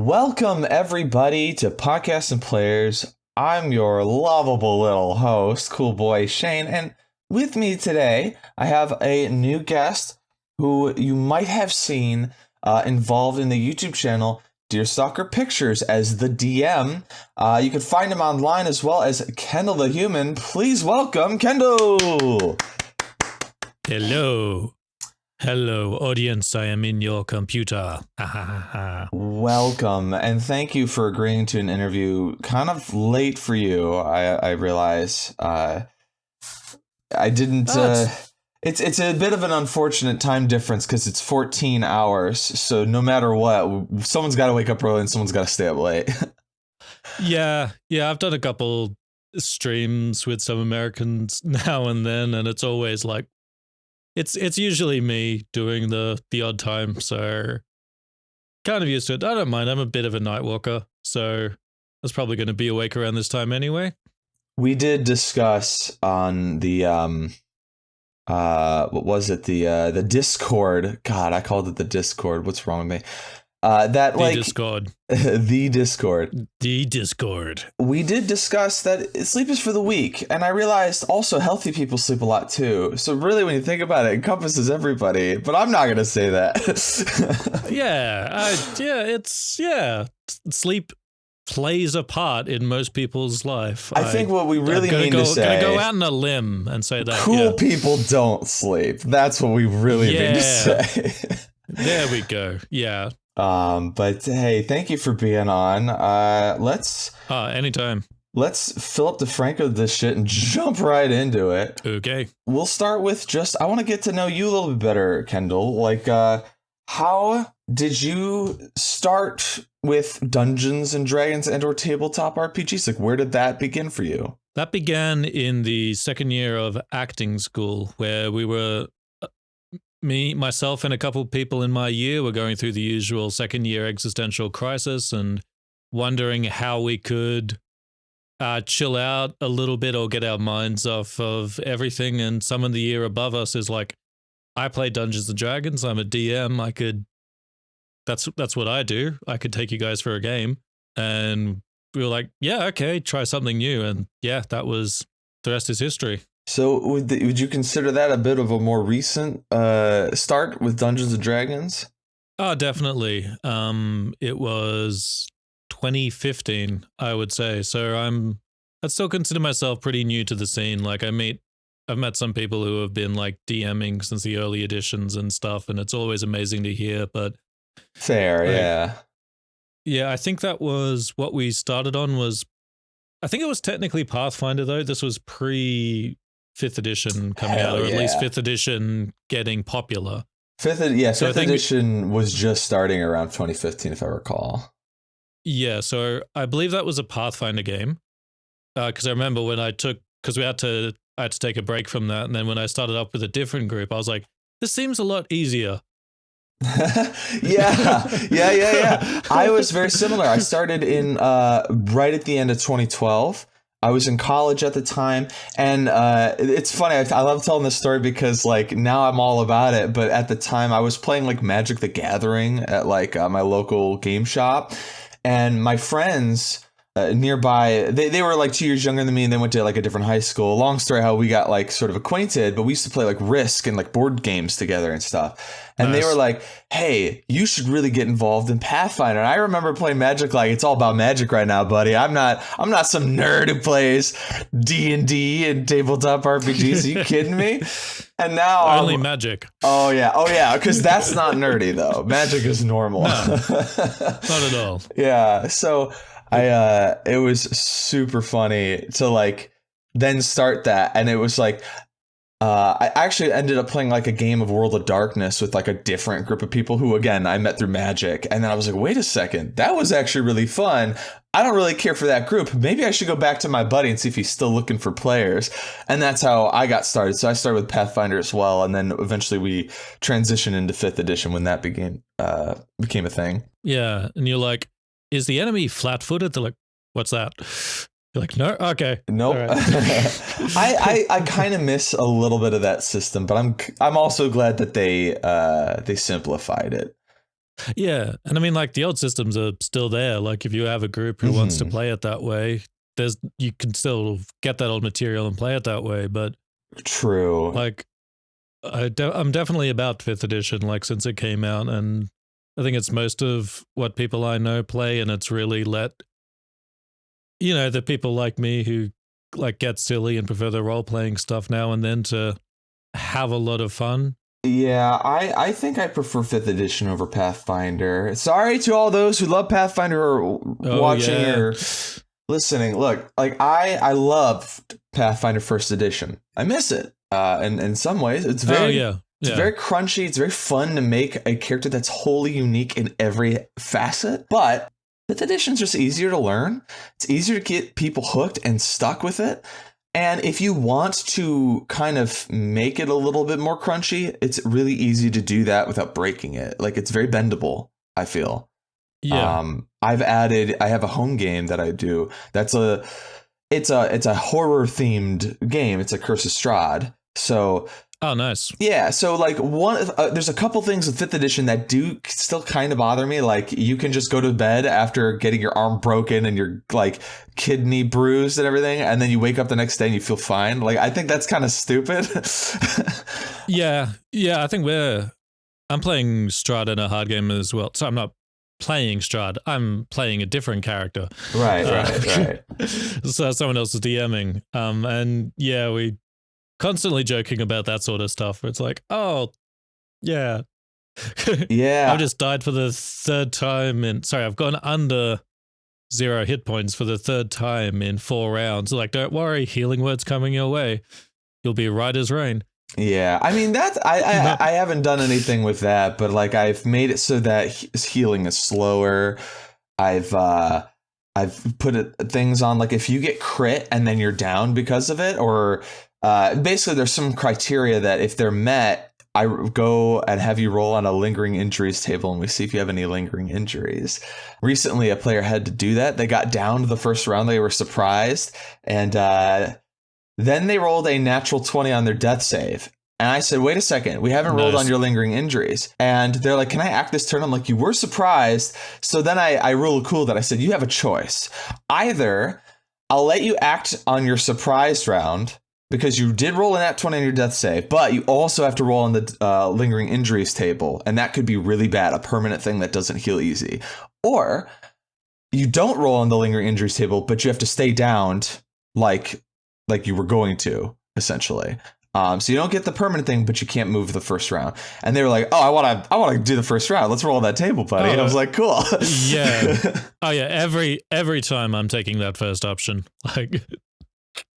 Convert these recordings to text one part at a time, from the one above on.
Welcome, everybody, to Podcasts and Players. I'm your lovable little host, Cool Boy Shane, and with me today, I have a new guest who you might have seen involved in the YouTube channel Deerstalker Pictures as the DM. You can find him online as well as Kendall the Human. Please welcome Kendall! Hello. Hello, audience. I am in your computer. Welcome, and thank you for agreeing to an interview kind of late for you, I realize. I didn't... It's a bit of an unfortunate time difference because it's 14 hours, so no matter what, someone's got to wake up early and someone's got to stay up late. Yeah, I've done a couple streams with some Americans now and then, and it's always like, it's usually me doing the odd time, so kind of used to it. I don't mind, I'm a bit of a night walker, so I was probably going to be awake around this time anyway. We did discuss on the what was it? The Discord. God, I called it the Discord. What's wrong with me? Discord. The Discord. The Discord. We did discuss that sleep is for the weak, and I realized also healthy people sleep a lot too. So really, when you think about it, it encompasses everybody. But I'm not gonna say that. Sleep plays a part in most people's life. I think what we really mean to say... Gonna go out on a limb and say that. Cool people don't sleep. That's what we really mean to say. There we go. Yeah. But hey, thank you for being on. Let's... anytime. Let's fill up the Franco of this shit and jump right into it. Okay. We'll start with I want to get to know you a little bit better, Kendall. Like, how did you start with Dungeons and Dragons and or tabletop RPGs? Like, where did that begin for you? That began in the second year of acting school, where we were, myself and a couple of people in my year were going through the usual second year existential crisis and wondering how we could chill out a little bit or get our minds off of everything. And someone the year above us is like, I play Dungeons and Dragons. I'm a DM. That's what I do. I could take you guys for a game. And we were like, yeah, okay, try something new. And yeah, that was, the rest is history. So would you consider that a bit of a more recent start with Dungeons and Dragons? Oh, definitely. It was 2015, I would say. So I'd still consider myself pretty new to the scene. Like I've met some people who have been like DMing since the early editions and stuff, and it's always amazing to hear, but fair, yeah. Yeah, I think that was what we started on I think it was technically Pathfinder though. This was pre 5th edition coming out, or at least 5th edition getting popular. Fifth edition was just starting around 2015, if I recall. Yeah, so I believe that was a Pathfinder game. Because I remember when I had to take a break from that, and then when I started up with a different group, I was like, this seems a lot easier. yeah. I was very similar. I started in right at the end of 2012. I was in college at the time, and it's funny. I love telling this story because like now I'm all about it. But at the time, I was playing like Magic the Gathering at like my local game shop, and my friends nearby, they were like 2 years younger than me, and they went to like a different high school. Long story how we got like sort of acquainted, but we used to play like Risk and like board games together and stuff. And They were like, hey, you should really get involved in Pathfinder. And I remember playing Magic like it's all about magic right now, buddy. I'm not some nerd who plays D&D and tabletop RPGs. Are you kidding me? And now only magic. Oh yeah, because that's not nerdy though. Magic is normal. No, not at all. Yeah, so it was super funny to like then start that, and it was like I actually ended up playing like a game of World of Darkness with like a different group of people who, again, I met through Magic. And then I was like, wait a second, that was actually really fun. I don't really care for that group. Maybe I should go back to my buddy and see if he's still looking for players. And that's how I got started. So I started with Pathfinder as well. And then eventually we transitioned into 5th edition when that became a thing. Yeah. And you're like, is the enemy flat-footed? They're like, what's that? You're like, no, okay. Nope. Right. I kind of miss a little bit of that system, but I'm also glad that they simplified it. Yeah, and I mean, like the old systems are still there. Like if you have a group who wants to play it that way, you can still get that old material and play it that way. But True. like, I'm definitely about 5th edition. Like since it came out, and I think it's most of what people I know play, and it's really let the people like me who like get silly and prefer the role playing stuff now and then to have a lot of fun. Yeah, I think I prefer 5th edition over Pathfinder. Sorry to all those who love Pathfinder or watching or listening. Look, like I loved Pathfinder 1st edition. I miss it. And in some ways, it's very it's very crunchy. It's very fun to make a character that's wholly unique in every facet. But 5th edition's just easier to learn. It's easier to get people hooked and stuck with it. And if you want to kind of make it a little bit more crunchy, it's really easy to do that without breaking it. Like it's very bendable, I feel. Yeah. I have a home game that I do. It's a horror themed game. It's a Curse of Strahd. So oh, nice. Yeah, so like there's a couple things with 5th edition that do still kind of bother me. Like you can just go to bed after getting your arm broken and your like kidney bruised and everything, and then you wake up the next day and you feel fine. Like I think that's kind of stupid. yeah, I think I'm playing Strahd in a hard game as well. So I'm not playing Strahd. I'm playing a different character. Right. So someone else is DMing. And yeah, we constantly joking about that sort of stuff. It's like, oh, yeah. Yeah. I've just died for the 3rd time I've gone under 0 hit points for the 3rd time in 4 rounds. Like, don't worry, healing word's coming your way. You'll be right as rain. Yeah, I mean I haven't done anything with that, but like I've made it so that healing is slower. I've put things on like if you get crit and then you're down because of it, or basically there's some criteria that if they're met, I go and have you roll on a lingering injuries table and we see if you have any lingering injuries. Recently, a player had to do that. They got down to the first round. They were surprised. And then they rolled a natural 20 on their death save. And I said, wait a second, we haven't rolled on your lingering injuries. And they're like, can I act this turn? I'm like, you were surprised. So then I ruled cool that I said, you have a choice. Either I'll let you act on your surprised round because you did roll a nat 20 on your death save, but you also have to roll on the lingering injuries table. And that could be really bad, a permanent thing that doesn't heal easy. Or you don't roll on the lingering injuries table, but you have to stay downed like you were going to, essentially. So you don't get the permanent thing, but you can't move the first round. And they were like, "Oh, I want to do the first round. Let's roll that table, buddy." And I was like, "Cool." Yeah. Oh yeah. Every time I'm taking that first option. Like,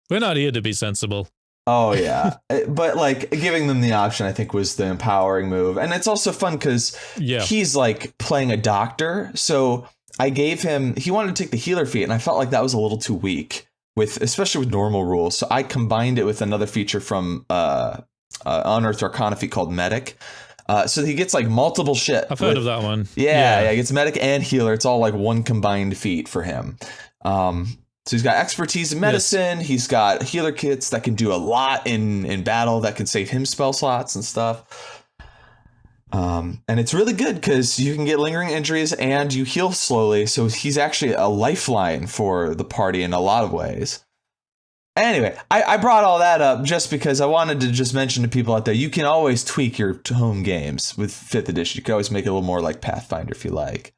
we're not here to be sensible. Oh yeah, but like giving them the option, I think, was the empowering move, and it's also fun because he's like playing a doctor. So I gave him. He wanted to take the healer feat, and I felt like that was a little too weak. Especially with normal rules. So I combined it with another feature from Unearthed Arcana feat called Medic. So he gets like multiple shit. I've heard of that one. Yeah, he gets Medic and Healer. It's all like one combined feat for him. So he's got expertise in medicine. Yes. He's got healer kits that can do a lot in battle that can save him spell slots and stuff. And it's really good because you can get lingering injuries and you heal slowly. So he's actually a lifeline for the party in a lot of ways. Anyway, I brought all that up just because I wanted to just mention to people out there, you can always tweak your home games with 5th edition. You can always make it a little more like Pathfinder if you like.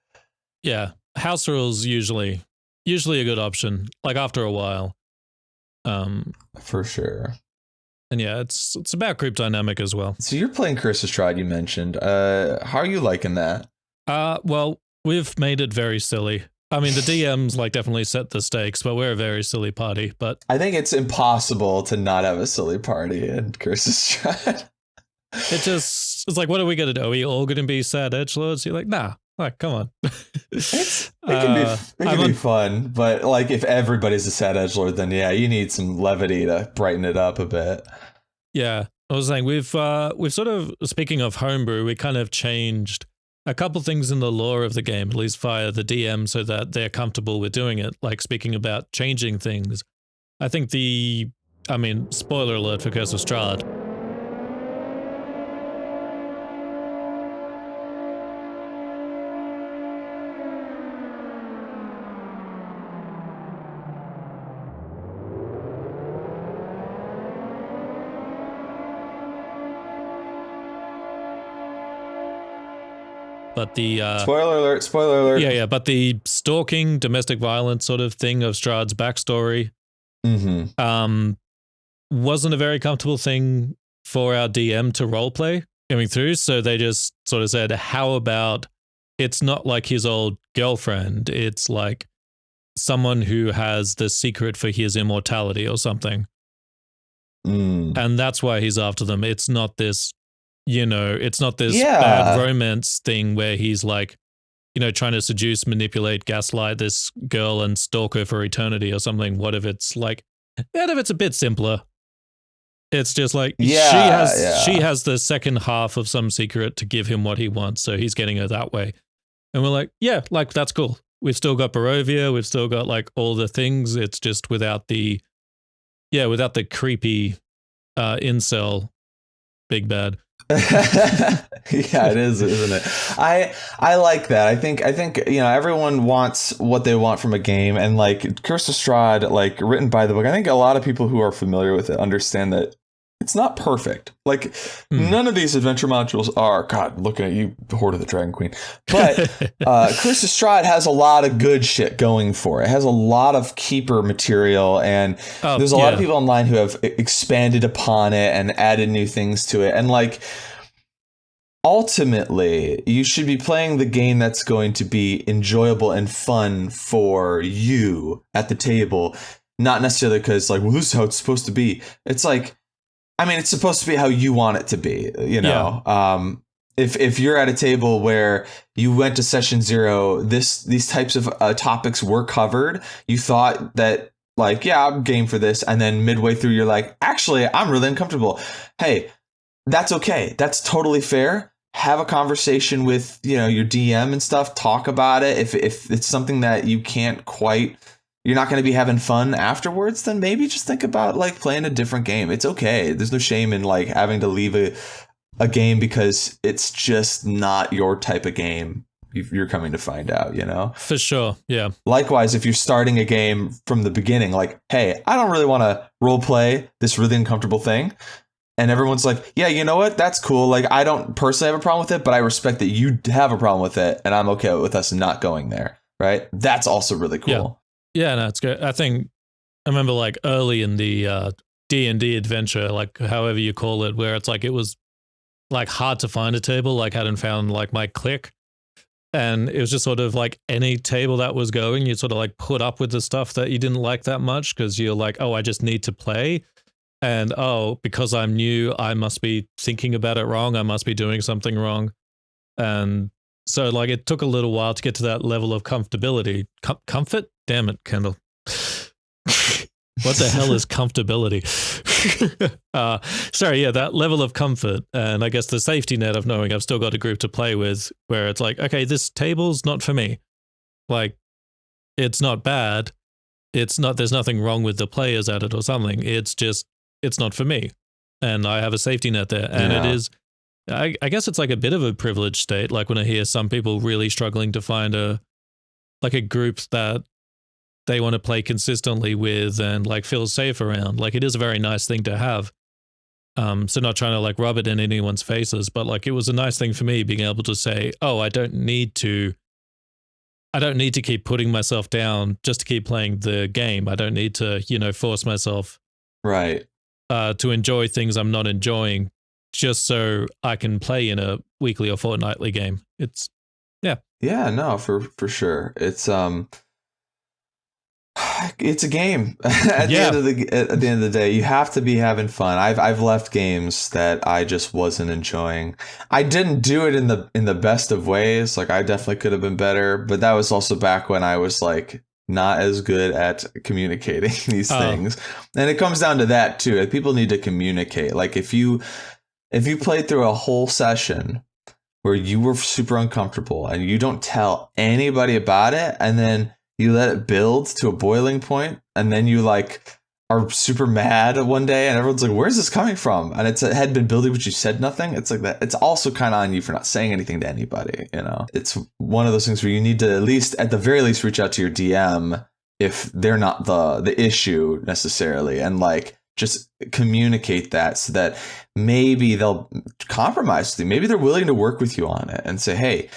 Yeah. House rules usually a good option, like after a while. For sure. And yeah, it's about group dynamic as well. So you're playing Curse of Strahd, you mentioned. How are you liking that? Well, we've made it very silly. I mean, the DMs like definitely set the stakes, but we're a very silly party. But I think it's impossible to not have a silly party in Curse of Strahd. It's like, what are we gonna do? Are we all gonna be sad edgelords? You're like, nah. Like, come on. It can be fun, but like if everybody's a sad edgelord, then yeah, you need some levity to brighten it up a bit. Yeah, I was saying we've sort of, speaking of homebrew, we kind of changed a couple things in the lore of the game, at least via the DM, so that they're comfortable with doing it. Like speaking about changing things, I think spoiler alert for Curse of Strahd. but the Spoiler alert! Spoiler alert! yeah, but the stalking, domestic violence sort of thing of Strahd's backstory, wasn't a very comfortable thing for our DM to roleplay going through. So they just sort of said, "How about it's not like his old girlfriend; it's like someone who has the secret for his immortality or something." And that's why he's after them. It's not this, it's not this bad romance thing where he's like, trying to seduce, manipulate, gaslight this girl and stalk her for eternity or something. What if it's like, what if it's a bit simpler? It's just like she has the second half of some secret to give him what he wants, so he's getting her that way. And we're like, yeah, like that's cool. We've still got Barovia, we've still got like all the things. It's just without the creepy incel big bad. Yeah, it is, isn't it? I like that. I think everyone wants what they want from a game, and like Curse of Strahd, like written by the book, I think a lot of people who are familiar with it understand that it's not perfect. Like none of these adventure modules are. God, looking at you, Horde of the Dragon Queen. But Curse of Strahd has a lot of good shit going for it. It has a lot of keeper material, and there's a lot of people online who have expanded upon it and added new things to it. And like, ultimately, you should be playing the game that's going to be enjoyable and fun for you at the table, not necessarily because like, well, this is how it's supposed to be. It's like, I mean, it's supposed to be how you want it to be, If you're at a table where you went to session 0, these types of topics were covered, you thought that like, yeah, I'm game for this, and then midway through you're like, actually, I'm really uncomfortable. Hey, that's okay. That's totally fair. Have a conversation with, your DM and stuff. Talk about it. If it's something that you can't quite, you're not going to be having fun afterwards, then maybe just think about like playing a different game. It's okay. There's no shame in like having to leave a game because it's just not your type of game. You're coming to find out, For sure. Yeah. Likewise, if you're starting a game from the beginning, like, hey, I don't really want to role play this really uncomfortable thing. And everyone's like, yeah, you know what? That's cool. Like, I don't personally have a problem with it, but I respect that you have a problem with it. And I'm okay with us not going there. Right. That's also really cool. Yeah, no, it's good. I think I remember like early in the D&D adventure, like however you call it, where it's like it was like hard to find a table, like hadn't found like my click. And it was just sort of like any table that was going, you sort of like put up with the stuff that you didn't like that much because you're like, oh, I just need to play. And oh, because I'm new, I must be thinking about it wrong. I must be doing something wrong. And so like it took a little while to get to that level of comfortability. Comfort? Damn it, Kendall. What the hell is comfortability? Sorry, yeah, that level of comfort. And I guess the safety net of knowing I've still got a group to play with where it's like, okay, this table's not for me. Like, it's not bad. There's nothing wrong with the players at it or something. It's just, it's not for me. And I have a safety net there. And it is, I guess it's like a bit of a privileged state. Like when I hear some people really struggling to find a group that they want to play consistently with and like feel safe around. Like it is a very nice thing to have. So not trying to like rub it in anyone's faces, but like it was a nice thing for me being able to say, oh, I don't need to keep putting myself down just to keep playing the game. I don't need to, force myself to enjoy things I'm not enjoying just so I can play in a weekly or fortnightly game. It's no, for sure. It's a game. At the end of the day, you have to be having fun. I've left games that I just wasn't enjoying. I didn't do it in the best of ways. Like I definitely could have been better, but that was also back when I was like not as good at communicating these things. And it comes down to that too. People need to communicate. Like if you played through a whole session where you were super uncomfortable and you don't tell anybody about it, and then you let it build to a boiling point, and then you like are super mad one day and everyone's like, where's this coming from? And it had been building, but you said nothing. It's like that. It's also kind of on you for not saying anything to anybody. It's one of those things where you need to at the very least reach out to your DM if they're not the issue necessarily, and like just communicate that so that maybe they'll compromise with you. Maybe they're willing to work with you on it and say, hey,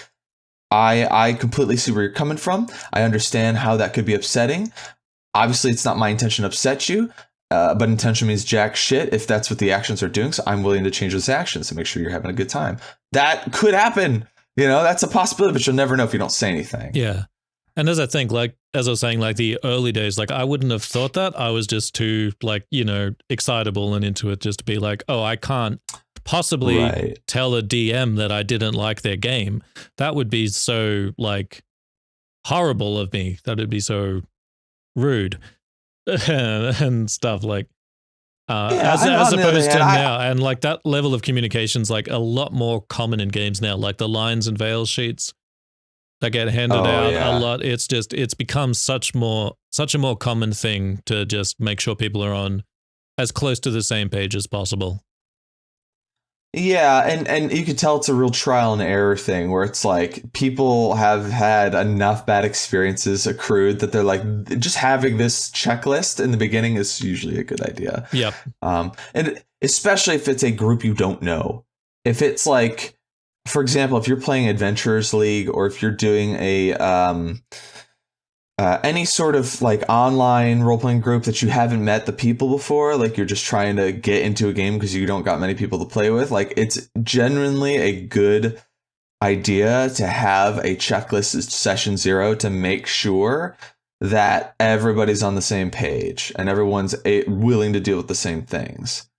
I completely see where you're coming from. I understand how that could be upsetting. Obviously, it's not my intention to upset you, but intention means jack shit if that's what the actions are doing. So I'm willing to change those actions to make sure you're having a good time. That could happen. That's a possibility, but you'll never know if you don't say anything. Yeah. And as I think, like, as I was saying, like the early days, like I wouldn't have thought that. I was just too, like, excitable and into it just to be like, oh, I can't possibly tell a DM that I didn't like their game. That would be so, like, horrible of me. That would be so rude and stuff like, as opposed to now. And like that level of communication's like a lot more common in games now, like the lines and veils sheets that get handed out a lot. It's become such a more common thing to just make sure people are on as close to the same page as possible. Yeah, and you could tell it's a real trial and error thing where it's like people have had enough bad experiences accrued that they're like, just having this checklist in the beginning is usually a good idea. Yep. And especially if it's a group you don't know. If it's like, for example, if you're playing Adventurers League or if you're doing a any sort of like online role-playing group that you haven't met the people before, like you're just trying to get into a game because you don't got many people to play with, like it's genuinely a good idea to have a checklist at session 0 to make sure that everybody's on the same page and everyone's willing to deal with the same things.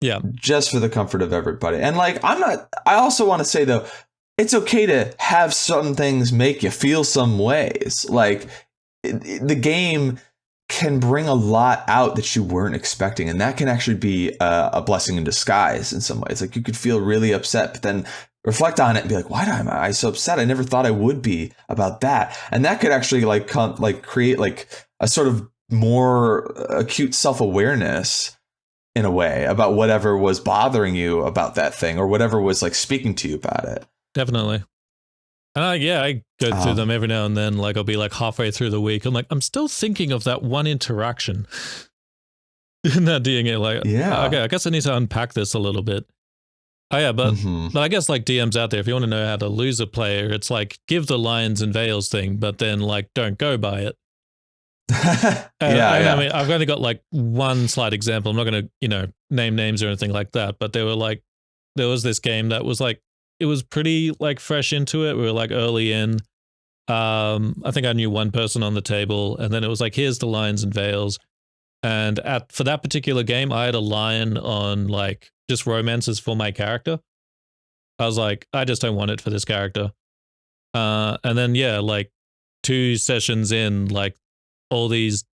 Yeah, just for the comfort of everybody. And like, I also want to say though, it's okay to have some things make you feel some ways. Like the game can bring a lot out that you weren't expecting. And that can actually be a blessing in disguise in some ways. Like you could feel really upset, but then reflect on it and be like, why am I so upset? I never thought I would be about that. And that could actually create like a sort of more acute self-awareness in a way about whatever was bothering you about that thing or whatever was like speaking to you about it. Definitely. And I go through them every now and then. Like I'll be like halfway through the week, I'm like, I'm still thinking of that one interaction in that DNA. Like, okay, I guess I need to unpack this a little bit. Oh yeah, but I guess like DMs out there, if you want to know how to lose a player, it's like give the lines and veils thing, but then like don't go by it. I mean, I've only got like one slight example. I'm not going to name names or anything like that, but there was this game that was like, it was pretty like fresh into it. We were like early in. I think I knew one person on the table, and then it was like, here's the lines and veils. And for that particular game, I had a line on like just romances for my character. I was like, I just don't want it for this character. And then like 2 sessions in, like all these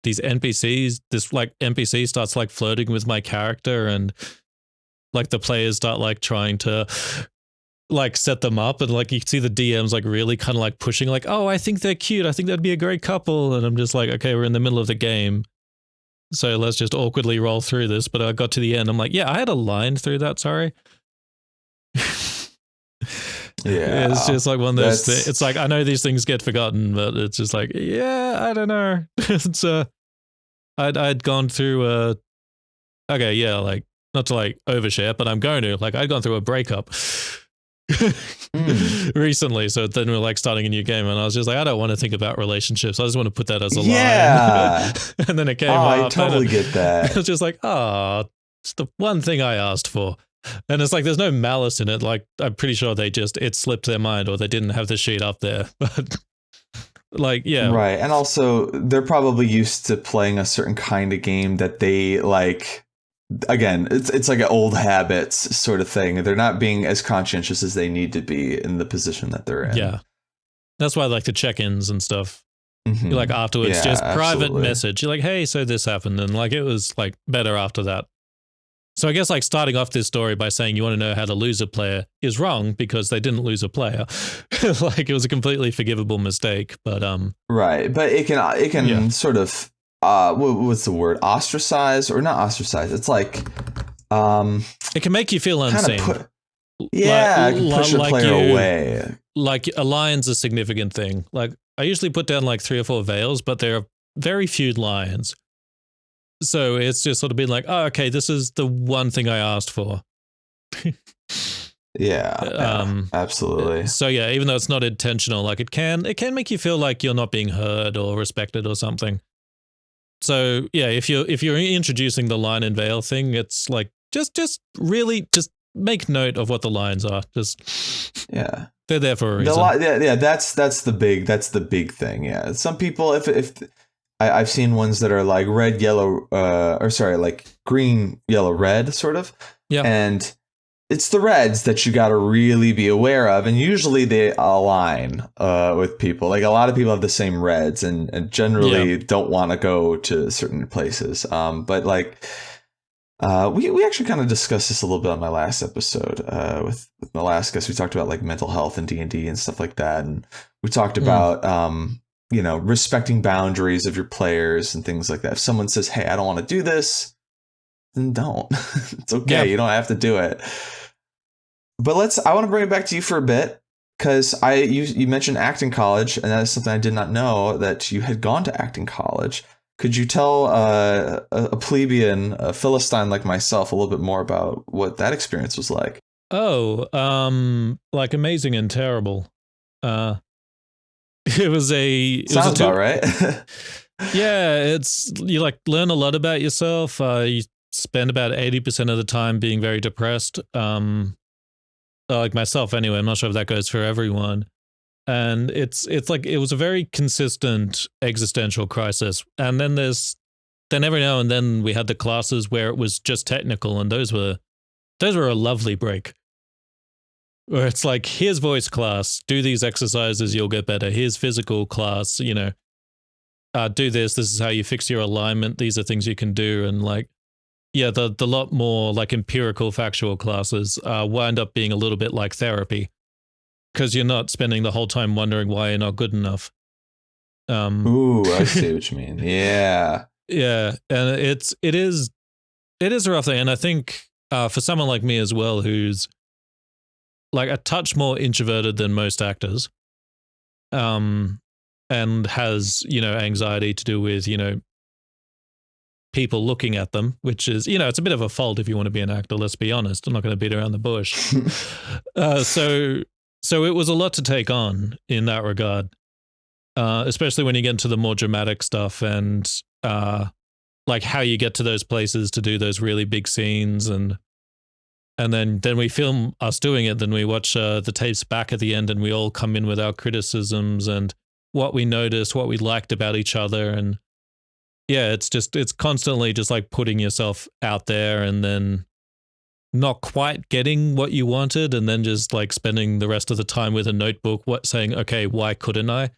NPCs, this like NPC starts like flirting with my character, and like the players start like trying to like set them up, and like you see the DMs like really kind of like pushing like, oh, I think they're cute, I think that'd be a great couple. And I'm just like, okay, we're in the middle of the game, so let's just awkwardly roll through this. But I got to the end, I'm like, yeah, I had a line through that, sorry. Yeah, it's just like one of those things. It's like, I know these things get forgotten, but it's just like, yeah, I don't know. It's I'd gone through like, not to like overshare, but I'm going to, like, I'd gone through a breakup recently. So then we're like starting a new game, and I was just like, I don't want to think about relationships. I just want to put that as a line. And then it came up. I totally get that. It was just like, it's the one thing I asked for. And it's like, there's no malice in it. Like, I'm pretty sure it slipped their mind, or they didn't have the sheet up there. But like, yeah. Right. And also they're probably used to playing a certain kind of game that they like. Again, it's like an old habits sort of thing. They're not being as conscientious as they need to be in the position that they're in. Yeah. That's why I like the check-ins and stuff. You're like afterwards, just private message. You're like, hey, so this happened. And like, it was like better after that. So I guess like starting off this story by saying you want to know how to lose a player is wrong, because they didn't lose a player. Like, it was a completely forgivable mistake, but right. But it can sort of what's the word? Ostracize, or not ostracize. It's like it can make you feel unseen. Push a player away. Like a lion's a significant thing. Like, I usually put down like 3 or 4 veils, but there are very few lions. So it's just sort of been like, oh, okay, this is the one thing I asked for. Yeah, absolutely. So yeah, even though it's not intentional, like it can make you feel like you're not being heard or respected or something. So yeah, if you're introducing the line and veil thing, it's like just really just make note of what the lines are. Just Yeah. they're there for a reason. Yeah, that's the big thing. Yeah, some people, if I've seen ones that are like red, yellow, or sorry, like green, yellow, red, sort of, Yeah. and it's the reds that you got to really be aware of, and usually they align with people. Like a lot of people have the same reds, and generally don't want to go to certain places. But like. We actually kind of discussed this a little bit on my last episode with the last guest. We talked about like mental health and D&D and stuff like that, and we talked about respecting boundaries of your players and things like that. If someone says, "Hey, I don't want to do this," then don't. It's okay. Yeah. You don't have to do it. But I want to bring it back to you for a bit because you mentioned acting college, and that is something I did not know that you had gone to acting college. Could you tell a plebeian, a Philistine like myself, a little bit more about what that experience was like? Oh, like amazing and terrible. It was Sounds about right. Yeah, you like learn a lot about yourself. You spend about 80% of the time being very depressed. Like myself anyway. I'm not sure if that goes for everyone. And it's like it was a very consistent existential crisis. And then every now and then we had the classes where it was just technical, and those were a lovely break. Where it's like, here's voice class, do these exercises, you'll get better. Here's physical class, do this is how you fix your alignment. These are things you can do. And like, yeah, the lot more like empirical factual classes wind up being a little bit like therapy. Because you're not spending the whole time wondering why you're not good enough. Ooh, I see what you mean. Yeah. Yeah, and it is a rough thing. And I think for someone like me as well, who's like a touch more introverted than most actors, and has, anxiety to do with, people looking at them, which is, it's a bit of a fault if you want to be an actor, let's be honest. I'm not going to beat around the bush. So it was a lot to take on in that regard, especially when you get into the more dramatic stuff and like how you get to those places to do those really big scenes, and then we film us doing it. Then we watch the tapes back at the end, and we all come in with our criticisms and what we noticed, what we liked about each other, and yeah, it's constantly just like putting yourself out there, and then not quite getting what you wanted, and then just like spending the rest of the time with a notebook, saying, okay, why couldn't I?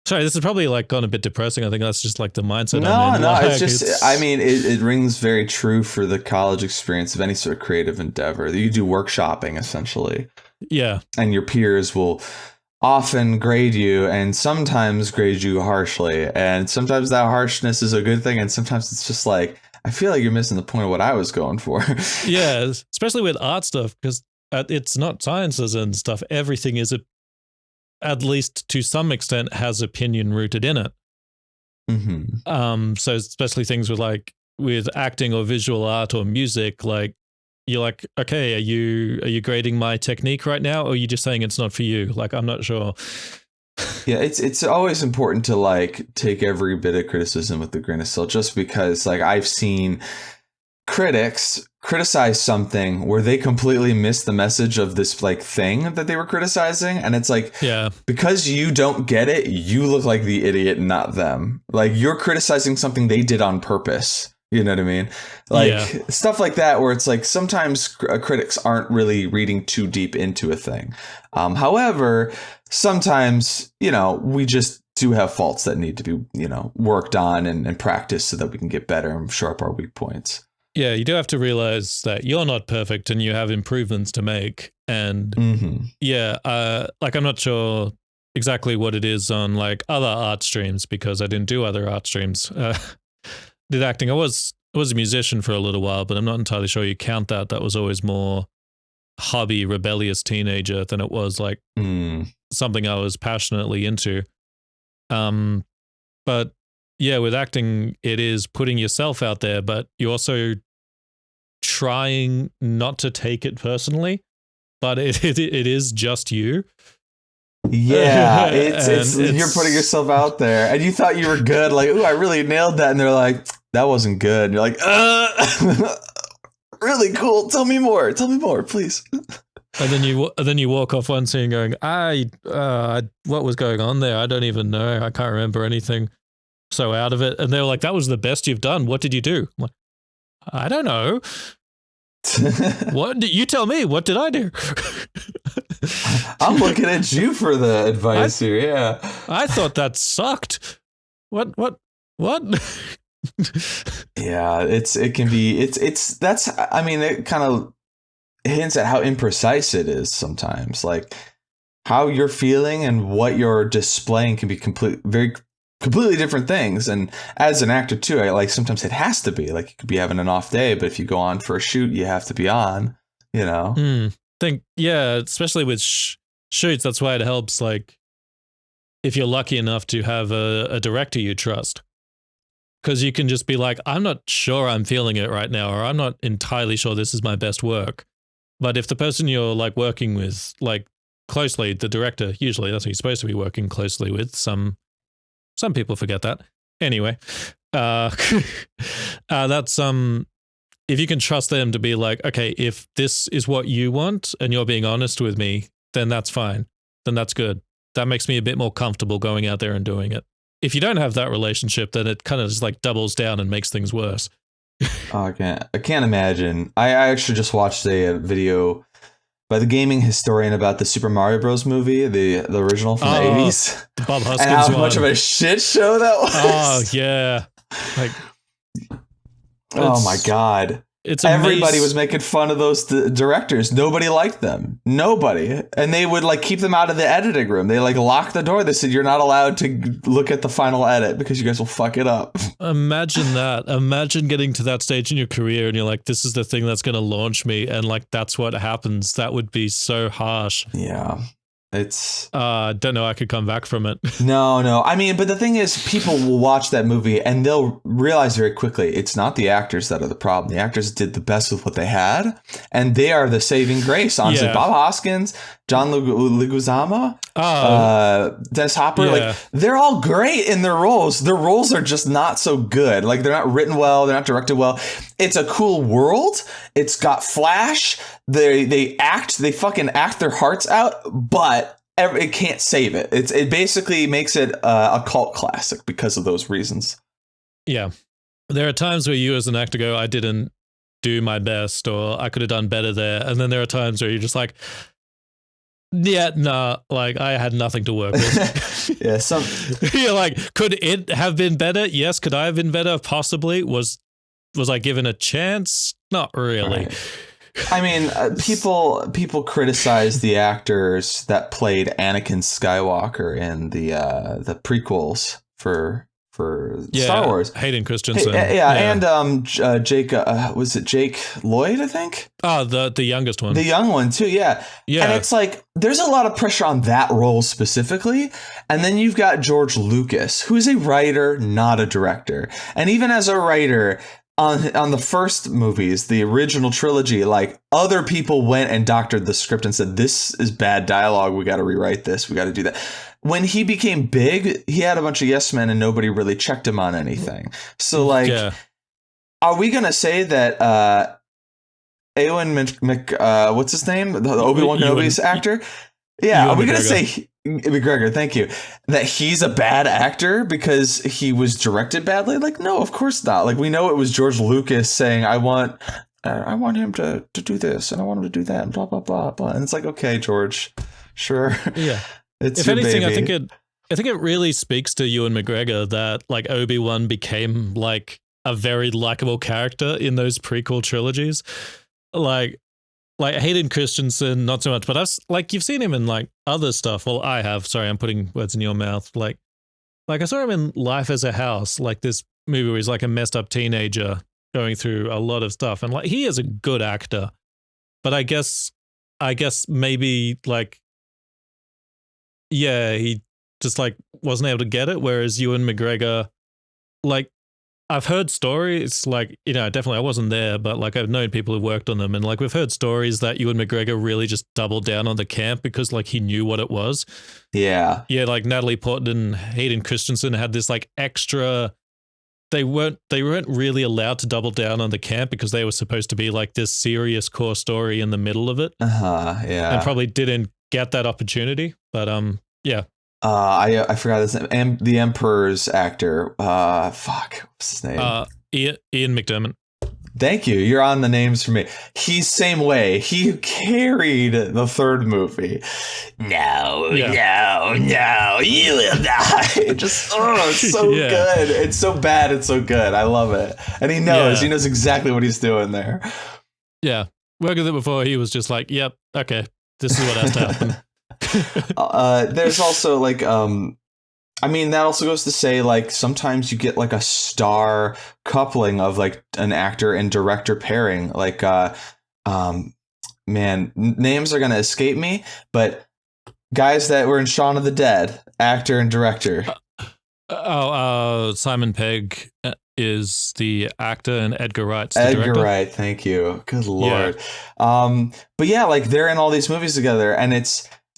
Sorry, this is probably like gone a bit depressing. I think that's just like the mindset. No, it's just, I mean, it rings very true for the college experience of any sort of creative endeavor. You do workshopping essentially. Yeah. And your peers will often grade you, and sometimes grade you harshly. And sometimes that harshness is a good thing, and sometimes it's just like, I feel like you're missing the point of what I was going for. Yeah, especially with art stuff, because it's not sciences and stuff. Everything is, at least to some extent, has opinion rooted in it. Mm-hmm. So especially things with acting or visual art or music, like you're like, okay, are you grading my technique right now, or are you just saying it's not for you? Like, I'm not sure. Yeah, it's always important to like take every bit of criticism with a grain of salt, just because like I've seen critics criticize something where they completely miss the message of this like thing that they were criticizing, and it's like, yeah, because you don't get it, you look like the idiot, not them. Like you're criticizing something they did on purpose. You know what I mean? Like stuff like that, where it's like sometimes critics aren't really reading too deep into a thing. However, sometimes, we just do have faults that need to be, worked on and practiced so that we can get better and shore up our weak points. Yeah, you do have to realize that you're not perfect and you have improvements to make. And like I'm not sure exactly what it is on like other art streams, because I didn't do other art streams. Did acting. I was a musician for a little while, but I'm not entirely sure you count that. That was always more hobby, rebellious teenager than it was like something I was passionately into. But yeah, with acting, it is putting yourself out there, but you're also trying not to take it personally. but it is just you. Yeah, it's And you're putting yourself out there, and you thought you were good. Like, ooh, I really nailed that, and they're like, that wasn't good. And you're like, really cool. Tell me more, please. And then you walk off one scene going, what was going on there? I don't even know. I can't remember anything. So out of it. And they were like, that was the best you've done. What did you do? I'm like, I don't know. What you tell me? What did I do? I'm looking at you for the advice here. Yeah, I thought that sucked. What? Yeah, it can be. That's. I mean, it kind of hints at how imprecise it is sometimes. Like how you're feeling and what you're displaying can be completely different things. And as an actor too, sometimes it has to be. Like you could be having an off day, but if you go on for a shoot, you have to be on. You know. Especially with shoots, that's why it helps. Like if you're lucky enough to have a director you trust. Because you can just be like, I'm not sure I'm feeling it right now, or I'm not entirely sure this is my best work. But if the person you're like working with, like closely, the director, usually that's who you're supposed to be working closely with. Some people forget that. Anyway, that's if you can trust them to be like, okay, if this is what you want and you're being honest with me, then that's fine. Then that's good. That makes me a bit more comfortable going out there and doing it. If you don't have that relationship, then it kind of just like doubles down and makes things worse. Oh, I can't imagine. I actually just watched a video by the gaming historian about the Super Mario Bros. Movie, the original from the 80s. The Bob Hoskins and how one. much of a shit show that was. Oh, yeah. Like, oh my God. Everybody was making fun of those directors. Nobody liked them. Nobody. And they would like keep them out of the editing room. They like locked the door. They said, you're not allowed to look at the final edit because you guys will fuck it up. Imagine that. Imagine getting to that stage in your career and you're like, this is the thing that's going to launch me. And like, that's what happens. That would be so harsh. Yeah. It's I don't know I could come back from it. No. I mean, but the thing is, people will watch that movie and they'll realize very quickly it's not the actors that are the problem. The actors did the best with what they had, and they are the saving grace. Honestly, Bob Hoskins, John Leguizamo, Dennis Hopper, like they're all great in their roles. Their roles are just not so good. Like they're not written well, they're not directed well. It's a cool world. It's got flash. They fucking act their hearts out, but it can't save it. It basically makes it a cult classic because of those reasons. Yeah. There are times where you as an actor go, I didn't do my best, or I could have done better there. And then there are times where you're just like, like I had nothing to work with. You're like, could it have been better? Yes. Could I have been better? Possibly. Was I given a chance? Not really. Right. I mean, people criticize the actors that played Anakin Skywalker in the prequels for Star Wars. Hayden Christensen. And Jake, was it Jake Lloyd, I think? Oh, the youngest one. The young one too, yeah. And it's like, there's a lot of pressure on that role specifically. And then you've got George Lucas, who is a writer, not a director. And even as a writer, on the first movies, the original trilogy, like other people went and doctored the script and said, this is bad dialogue. We got to rewrite this. We got to do that. When he became big, he had a bunch of yes men and nobody really checked him on anything. So like, are we going to say that Ewan what's his name? The Obi-Wan Kenobi's actor? Yeah. Are we going to say McGregor, thank you, that he's a bad actor because he was directed badly? Like, no, of course not. Like, we know it was George Lucas saying, I want him to do this and I want him to do that and blah, blah, blah, blah. And it's like, okay, George, sure. Yeah. It's if anything, baby. I think it really speaks to Ewan McGregor that like Obi-Wan became like a very likable character in those prequel trilogies. Like Hayden Christensen, not so much, but you've seen him in like other stuff. Well, I have. Sorry, I'm putting words in your mouth. Like I saw him in Life as a House, like this movie where he's like a messed up teenager going through a lot of stuff, and like he is a good actor. But I guess maybe like, he just like wasn't able to get it. Whereas Ewan McGregor, like I've heard stories like, definitely I wasn't there, but like I've known people who worked on them, and like we've heard stories that Ewan McGregor really just doubled down on the camp because like he knew what it was. Yeah. Yeah, like Natalie Portman and Hayden Christensen had this like extra. They weren't really allowed to double down on the camp because they were supposed to be like this serious core story in the middle of it. Yeah. And probably didn't get that opportunity. But yeah. I forgot his name. The Emperor's actor. What's his name? Ian McDermott. Thank you. You're on the names for me. He's same way. He carried the third movie. No, you will die. Just, it's so good. It's so bad. It's so good. I love it. And he knows. He knows exactly what he's doing there. Yeah. Working with it before, he was just like, yep, okay, this is what has to happen. There's also like, that also goes to say, like, sometimes you get like a star coupling of like an actor and director pairing. Like, names are going to escape me, but guys that were in Shaun of the Dead, actor and director. Simon Pegg is the actor and Edgar Wright's the Edgar director. Wright, thank you. Good Lord. Yeah. But yeah, like they're in all these movies together, and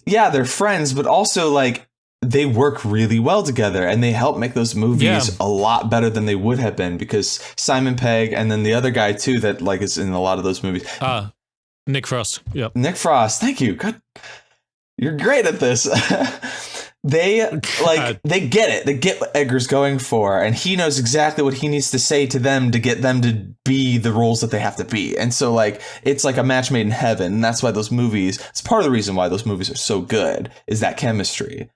they're friends, but also like they work really well together, and they help make those movies a lot better than they would have been, because Simon Pegg and then the other guy too that like is in a lot of those movies. Nick Frost. Yep. Nick Frost. Thank you. God, you're great at this. They they get it. They get what Edgar's going for, and he knows exactly what he needs to say to them to get them to be the roles that they have to be. And so like it's like a match made in heaven. And that's why those movies, it's part of the reason why those movies are so good, is that chemistry.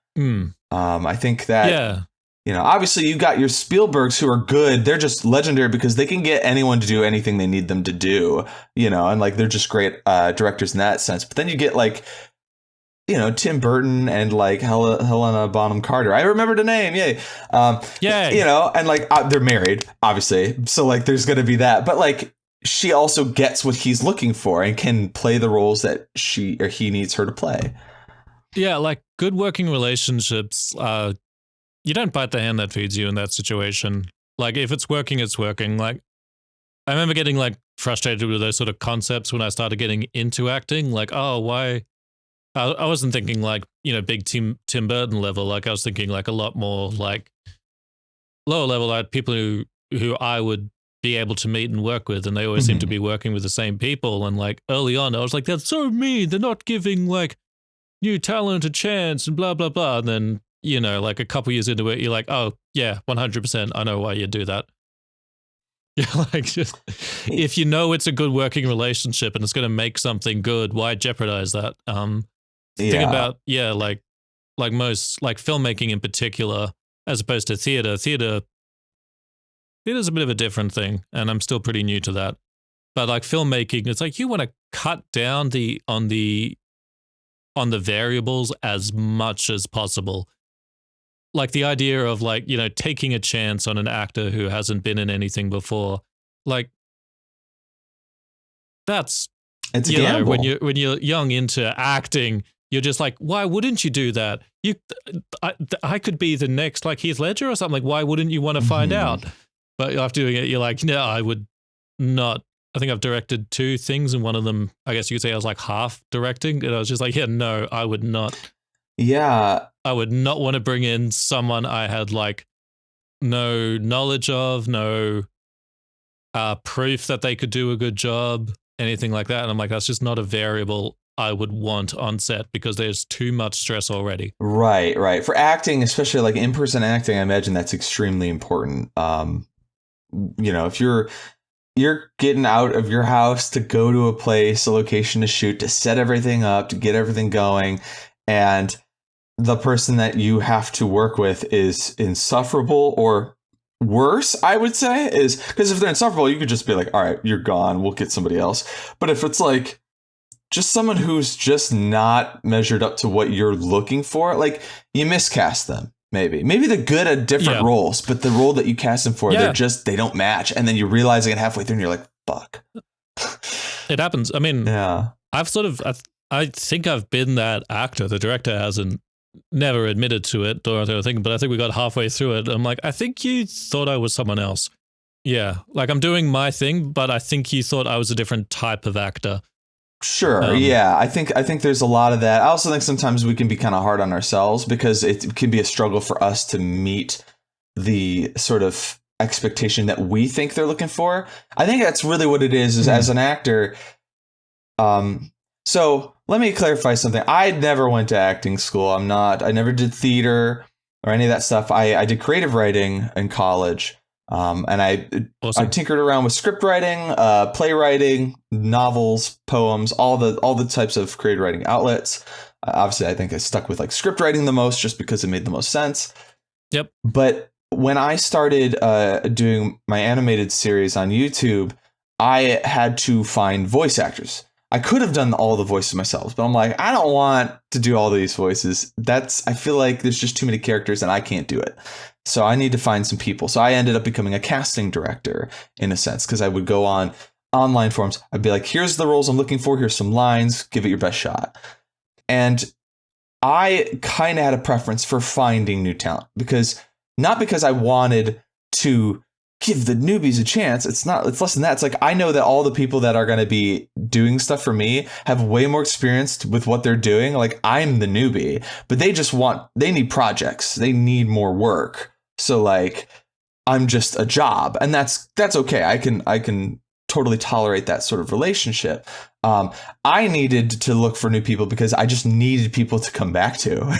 I think that obviously you got your Spielbergs who are good. They're just legendary because they can get anyone to do anything they need them to do, and like they're just great directors in that sense. But then you get like Tim Burton and like Helena Bonham Carter. I remembered a name. Yay. And like they're married, obviously. So like there's going to be that. But like she also gets what he's looking for and can play the roles that she or he needs her to play. Yeah, like good working relationships. You don't bite the hand that feeds you in that situation. Like if it's working, it's working. Like I remember getting like frustrated with those sort of concepts when I started getting into acting. Like, oh, why? I wasn't thinking like, big Tim Burton level. Like I was thinking like a lot more like lower level, like people who I would be able to meet and work with. And they always seem to be working with the same people. And like early on, I was like, that's so mean. They're not giving like new talent a chance and blah, blah, blah. And then, like a couple years into it, you're like, oh yeah, 100%. I know why you do that. Yeah, like just if you know it's a good working relationship and it's going to make something good, why jeopardize that? Think about like most like filmmaking in particular, as opposed to theater. Theater's a bit of a different thing, and I'm still pretty new to that. But like filmmaking, it's like you want to cut down on the variables as much as possible. Like the idea of like taking a chance on an actor who hasn't been in anything before, like it's a gamble. When you're young into acting. You're just like, why wouldn't you do that? I could be the next like Heath Ledger or something. Like, why wouldn't you want to find out? But after doing it, you're like, no, I would not. I think I've directed 2 things, and one of them, I guess you could say I was like half directing. And I was just like, no, I would not. Yeah. I would not want to bring in someone I had like no knowledge of, no proof that they could do a good job, anything like that. And I'm like, that's just not a variable I would want on set because there's too much stress already. Right. For acting, especially like in-person acting, I imagine that's extremely important. If you're getting out of your house to go to a place, a location to shoot, to set everything up, to get everything going, and the person that you have to work with is insufferable or worse, I would say, is because if they're insufferable, you could just be like, all right, you're gone. We'll get somebody else. But if it's like just someone who's just not measured up to what you're looking for, like you miscast them. Maybe they're good at different roles, but the role that you cast them for, they don't match. And then you realize it halfway through and you're like, fuck. It happens. I mean, I think I've been that actor. The director hasn't never admitted to it or anything, but I think we got halfway through it. I'm like, I think you thought I was someone else. Yeah, like I'm doing my thing, but I think you thought I was a different type of actor. Sure. Yeah. I think there's a lot of that. I also think sometimes we can be kind of hard on ourselves because it can be a struggle for us to meet the sort of expectation that we think they're looking for. I think that's really what it is as an actor. So let me clarify something. I never went to acting school. I never did theater or any of that stuff. I did creative writing in college. And I tinkered around with script writing, playwriting, novels, poems, all the types of creative writing outlets. Obviously, I think I stuck with like script writing the most just because it made the most sense. Yep. But when I started doing my animated series on YouTube, I had to find voice actors. I could have done all the voices myself, but I'm like, I don't want to do all these voices. I feel like there's just too many characters and I can't do it. So I need to find some people. So I ended up becoming a casting director in a sense, because I would go on online forums. I'd be like, here's the roles I'm looking for. Here's some lines. Give it your best shot. And I kind of had a preference for finding new talent not because I wanted to give the newbies a chance. It's less than that. It's like, I know that all the people that are going to be doing stuff for me have way more experience with what they're doing. Like, I'm the newbie, but they need projects. They need more work. So like, I'm just a job, and that's okay. I can totally tolerate that sort of relationship. I needed to look for new people because I just needed people to come back to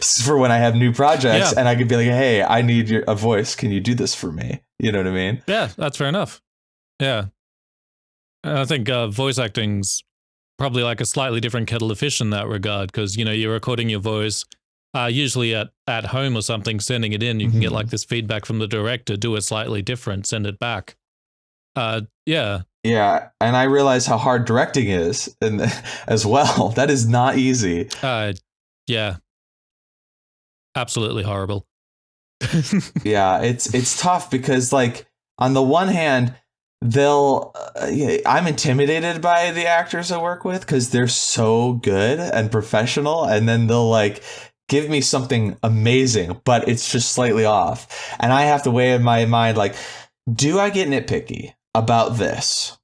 for when I have new projects, and I could be like, hey, I need a voice. Can you do this for me? You know what I mean? Yeah, that's fair enough. Yeah. I think voice acting's probably like a slightly different kettle of fish in that regard, because, you're recording your voice usually at home or something, sending it in. You can get like this feedback from the director, do it slightly different, send it back. Yeah. Yeah, and I realize how hard directing is, and as well. That is not easy. Yeah. Absolutely horrible. Yeah, it's tough because, like, on the one hand, I'm intimidated by the actors I work with because they're so good and professional, and then they'll like give me something amazing, but it's just slightly off, and I have to weigh in my mind, like, do I get nitpicky about this,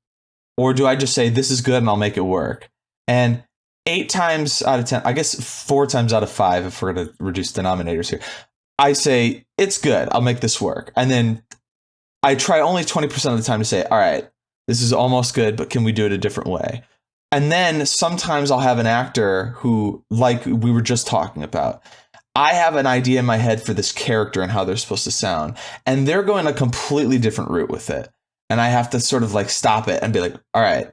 or do I just say this is good and I'll make it work? And 8 times out of 10, I guess 4 times out of 5, if we're going to reduce denominators here, I say it's good, I'll make this work. And then I try only 20% of the time to say, all right, this is almost good, but can we do it a different way? And then sometimes I'll have an actor who, like we were just talking about, I have an idea in my head for this character and how they're supposed to sound, and they're going a completely different route with it. And I have to sort of like stop it and be like, all right,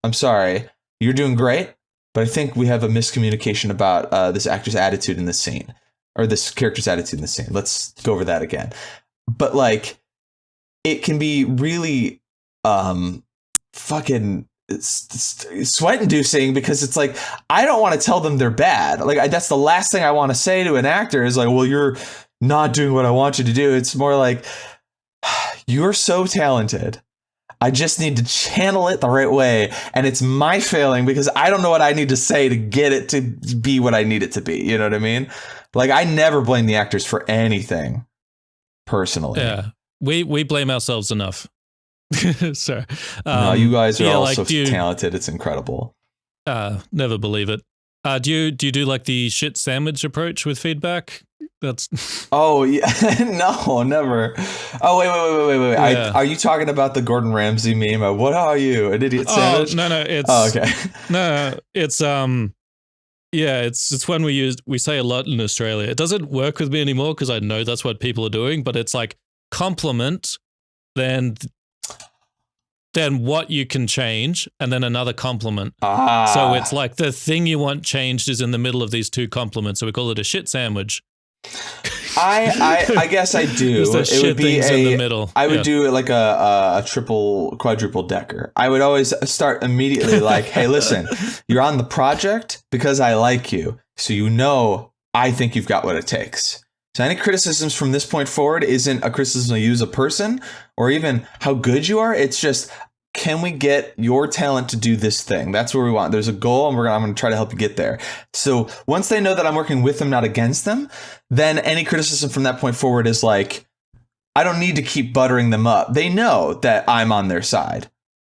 I'm sorry, you're doing great, but I think we have a miscommunication about this actor's attitude in this scene, or this character's attitude in the scene. Let's go over that again. But like, it can be really fucking sweat inducing, because it's like, I don't want to tell them they're bad. Like, that's the last thing I want to say to an actor is like, well, you're not doing what I want you to do. It's more like, you're so talented. I just need to channel it the right way. And it's my failing because I don't know what I need to say to get it to be what I need it to be. You know what I mean? Like, I never blame the actors for anything, personally. Yeah. We blame ourselves enough. So, no, you guys are all so talented. It's incredible. Never believe it. Do you do like the shit sandwich approach with feedback? That's oh yeah. No, never. Oh wait. Yeah. Are you talking about the Gordon Ramsay meme of what are you, an idiot sandwich? No, it's okay. No, it's yeah, it's when we say a lot in Australia. It doesn't work with me anymore because I know that's what people are doing, but it's like compliment, then what you can change, and then another compliment. So it's like the thing you want changed is in the middle of these two compliments. So we call it a shit sandwich. I guess I do. It would be in the middle. I would do it like a triple, quadruple decker. I would always start immediately like, hey, listen, you're on the project because I like you. So I think you've got what it takes. So any criticisms from this point forward isn't a criticism of you as a person or even how good you are. It's just, can we get your talent to do this thing? That's where we want. There's a goal, and I'm going to try to help you get there. So once they know that I'm working with them, not against them, then any criticism from that point forward is like, I don't need to keep buttering them up. They know that I'm on their side.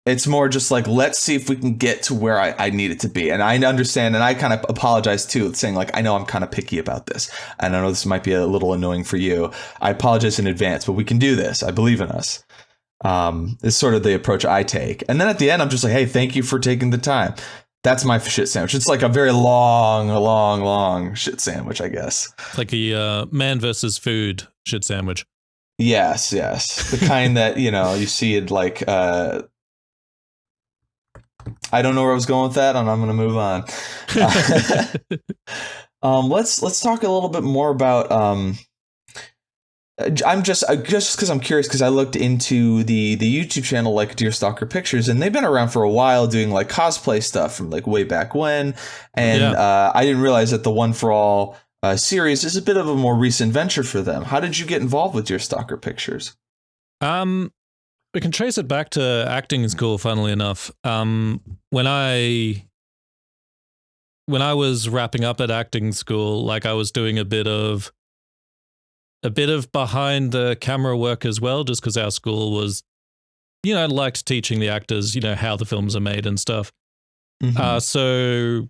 It's more just like, let's see if we can get to where I need it to be. And I understand, and I kind of apologize too, saying like, I know I'm kind of picky about this. And I know this might be a little annoying for you. I apologize in advance, but we can do this. I believe in us. Is sort of the approach I take. And then at the end, I'm just like, hey, thank you for taking the time. That's my shit sandwich. It's like a very long shit sandwich, I guess. It's like the man versus food shit sandwich. Yes. The kind that, you see it like, I don't know where I was going with that, and I'm going to move on. Let's talk a little bit more about. I'm just because I'm curious, because I looked into the YouTube channel like Deerstalker Pictures, and they've been around for a while doing like cosplay stuff from like way back when, and I didn't realize that the One for All series is a bit of a more recent venture for them. How did you get involved with Deerstalker Pictures? We can trace it back to acting school, funnily enough. When I was wrapping up at acting school, like I was doing a bit of behind the camera work as well, just because our school was, liked teaching the actors, how the films are made and stuff. Mm-hmm.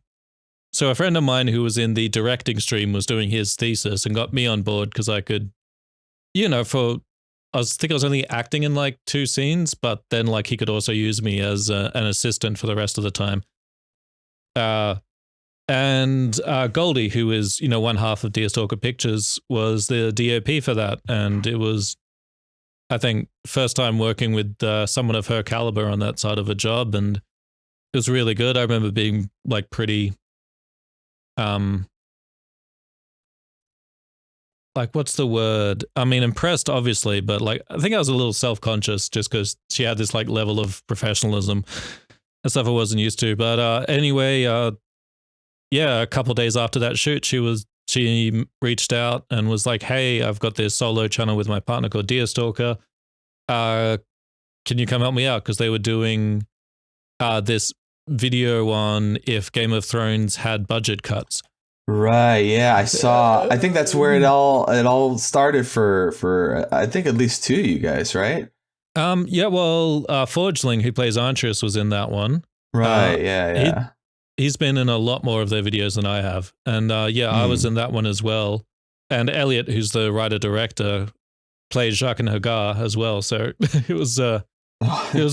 So a friend of mine who was in the directing stream was doing his thesis and got me on board because I could, I think I was only acting in like 2 scenes, but then like he could also use me as an assistant for the rest of the time. And Goldie, who is, one half of Deerstalker Pictures, was the DOP for that. And it was, I think, first time working with someone of her caliber on that side of a job. And it was really good. I remember being like pretty, like, what's the word? I mean, impressed, obviously, but like, I think I was a little self-conscious just because she had this like level of professionalism and stuff I wasn't used to. But anyway, a couple of days after that shoot, she reached out and was like, "Hey, I've got this solo channel with my partner called Deerstalker. Can you come help me out?" Because they were doing this video on if Game of Thrones had budget cuts. Right, yeah, I saw. I think that's where it all started for I think at least 2 of you guys, right? Forgeling, who plays Arntress, was in that one. Right, yeah. He's been in a lot more of their videos than I have. And I was in that one as well. And Elliot, who's the writer-director, played Jacques and Hagar as well. So it was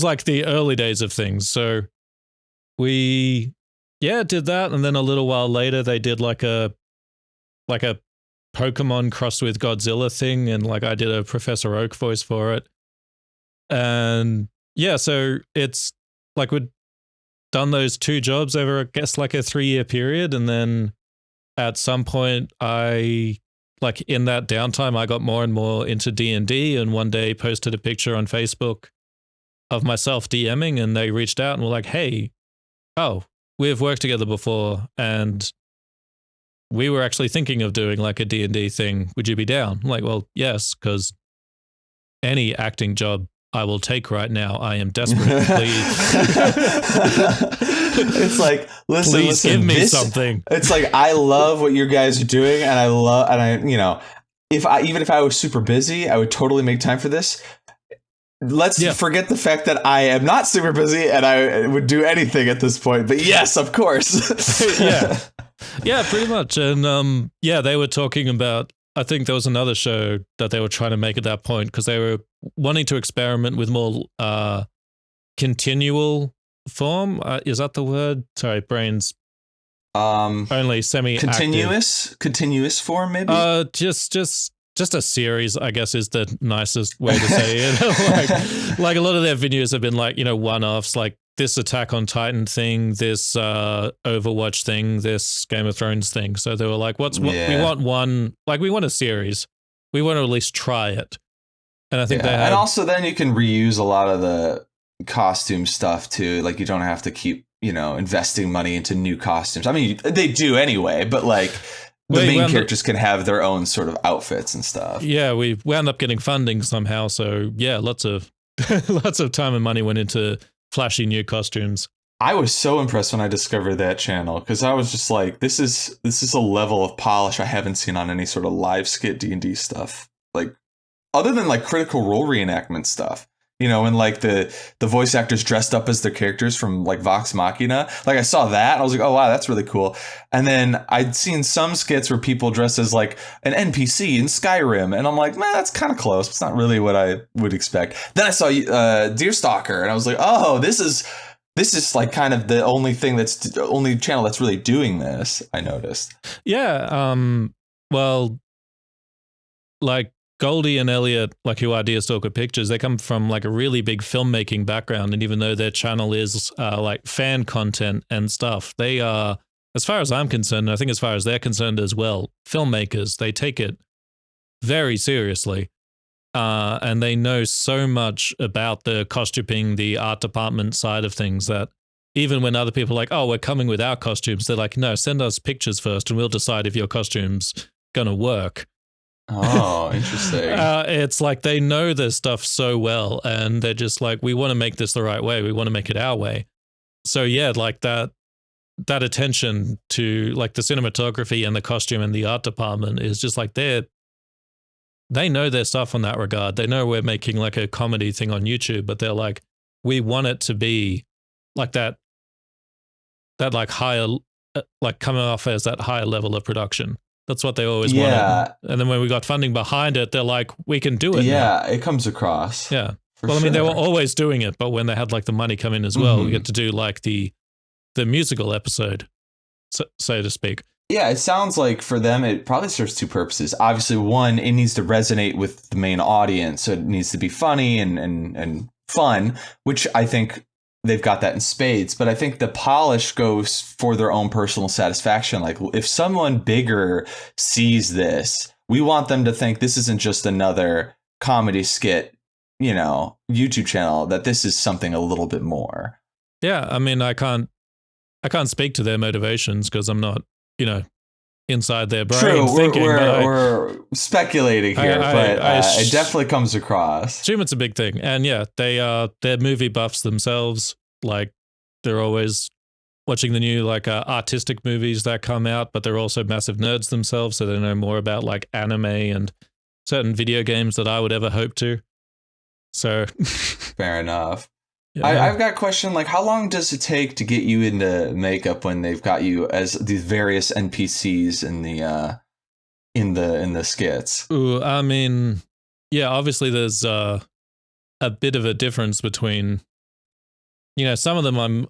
like the early days of things. So we did that, and then a little while later they did like a Pokemon crossed with Godzilla thing, and like I did a Professor Oak voice for it. And so it's like we'd done those 2 jobs over, I guess, like a 3-year period, and then at some point in that downtime I got more and more into D&D, and one day posted a picture on Facebook of myself DMing, and they reached out and were like, "Hey, we've worked together before, and we were actually thinking of doing like a D&D thing. Would you be down?" I'm like, well, yes, because any acting job I will take right now. I am desperate. Please. It's like, listen, give me something. It's like, I love what you guys are doing, and if I was super busy, I would totally make time for this. Let's forget the fact that I am not super busy and I would do anything at this point. But yes, of course. Yeah, pretty much. And they were talking about, I think there was another show that they were trying to make at that point because they were wanting to experiment with more continual form. Is that the word? Sorry, brains. Only semi-active. Continuous form, maybe? Just a series, I guess, is the nicest way to say it. like a lot of their videos have been like, one-offs, like this Attack on Titan thing, this Overwatch thing, this Game of Thrones thing. So they were like, we want a series. We want to at least try it. And I think and also then you can reuse a lot of the costume stuff too. Like you don't have to keep, investing money into new costumes. I mean, they do anyway, but like the main characters can have their own sort of outfits and stuff. Yeah, we wound up getting funding somehow. So yeah, lots of time and money went into flashy new costumes. I was so impressed when I discovered that channel because I was just like, this is a level of polish I haven't seen on any sort of live skit D&D stuff. Like other than like Critical Role reenactment stuff, and like the voice actors dressed up as their characters from like Vox Machina. Like I saw that, and I was like, oh wow, that's really cool. And then I'd seen some skits where people dress as like an NPC in Skyrim, and I'm like, man, that's kind of close. It's not really what I would expect. Then I saw Deerstalker, and I was like, oh, this is like kind of the only channel that's really doing this. I noticed. Yeah. Well, like Goldie and Elliot, like who are Deerstalker Pictures, they come from like a really big filmmaking background, and even though their channel is like fan content and stuff, they are, as far as I'm concerned, and I think as far as they're concerned as well, filmmakers. They take it very seriously, and they know so much about the costuming, the art department side of things, that even when other people are like, oh, we're coming with our costumes, they're like, no, send us pictures first, and we'll decide if your costume's gonna work. Oh, interesting. It's like they know their stuff so well, and they're just like, we want to make this the right way. We want to make it our way. So yeah, like that attention to like the cinematography and the costume and the art department is just like they know their stuff in that regard. They know we're making like a comedy thing on YouTube, but they're like, we want it to be like that like higher, like coming off as that higher level of production. That's what they always wanted. And then when we got funding behind it, they're like, we can do it now. It comes across. Yeah. Well, I mean, they were always doing it, but when they had like the money come in as well, we get to do like the musical episode, so to speak. Yeah, it sounds like for them, it probably serves two purposes. Obviously, one, it needs to resonate with the main audience, so it needs to be funny and fun, which I think they've got that in spades. But I think the polish goes for their own personal satisfaction. Like if someone bigger sees this, we want them to think this isn't just another comedy skit, YouTube channel, that this is something a little bit more. Yeah, I mean, I can't speak to their motivations because I'm not, inside their brain. True, thinking. We're speculating here, but it definitely comes across. Assume it's a big thing, and yeah, they're movie buffs themselves. Like they're always watching the new like artistic movies that come out, but they're also massive nerds themselves, so they know more about like anime and certain video games that I would ever hope to. So fair enough. Yeah. I've got a question, like how long does it take to get you into makeup when they've got you as these various NPCs in the skits? Ooh, I mean, yeah, obviously there's a bit of a difference between, some of them I'm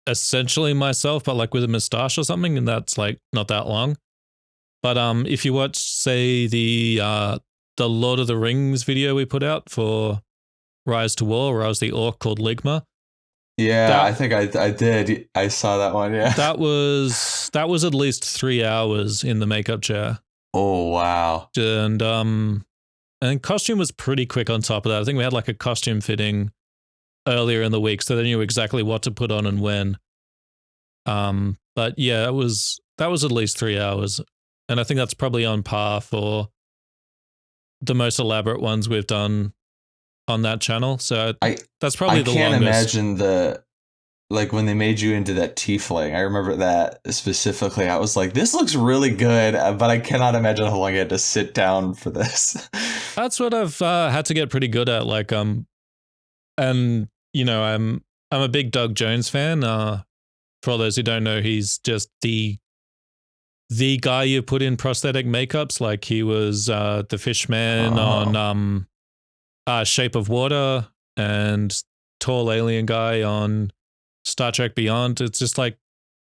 essentially myself, but like with a moustache or something, and that's like not that long. But if you watch, say, the Lord of the Rings video we put out for Rise to War, where I was the orc called Ligma. Yeah, I think I did. I saw that one. Yeah, that was at least 3 hours in the makeup chair. Oh wow! And costume was pretty quick on top of that. I think we had like a costume fitting earlier in the week, so they knew exactly what to put on and when. But yeah, that was at least 3 hours, and I think that's probably on par for the most elaborate ones we've done on that channel. So that's probably the longest. I can't imagine like when they made you into that tiefling. I remember that specifically. I was like, this looks really good, but I cannot imagine how long I had to sit down for this. That's what I've had to get pretty good at. Like, and I'm a big Doug Jones fan. For all those who don't know, he's just the guy you put in prosthetic makeups. Like he was the Fishman on Shape of Water, and tall alien guy on Star Trek Beyond. It's just like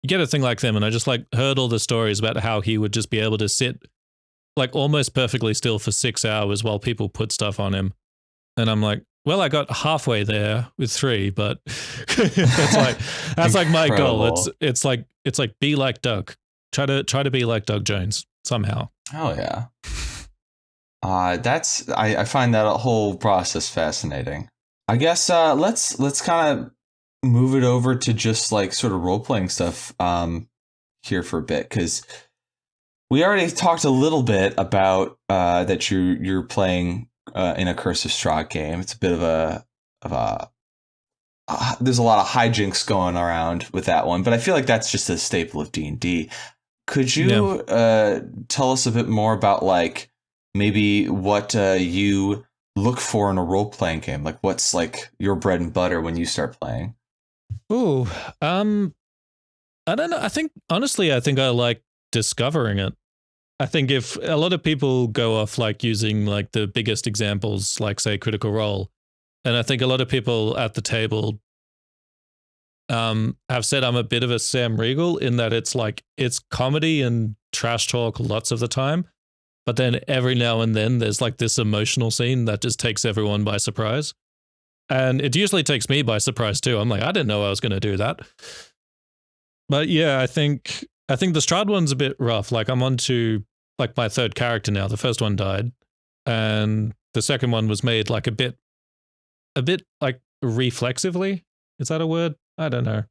you get a thing like them, and I just like heard all the stories about how he would just be able to sit like almost perfectly still for 6 hours while people put stuff on him, and I'm like, well, I got halfway there with 3, but that's like my goal. It's like be like Doug. Try to be like Doug Jones somehow. Oh yeah. I find that whole process fascinating. I guess let's kind of move it over to just like sort of role playing stuff here for a bit, because we already talked a little bit about that you're playing in a Curse of Strahd game. It's a bit of a there's a lot of hijinks going around with that one, but I feel like that's just a staple of D&D. Could you tell us a bit more about like maybe what you look for in a role playing game. Like, what's like your bread and butter when you start playing? Ooh, I don't know. I think honestly, I think I like discovering it. I think if a lot of people go off like using like the biggest examples, like say Critical Role, and I think a lot of people at the table have said I'm a bit of a Sam Riegel in that it's like it's comedy and trash talk lots of the time, but then every now and then there's like this emotional scene that just takes everyone by surprise. And it usually takes me by surprise too. I'm like, I didn't know I was going to do that. But yeah, I think the Strahd one's a bit rough. Like I'm on to like my third character now. The first one died, and the second one was made like a bit like reflexively. Is that a word? I don't know.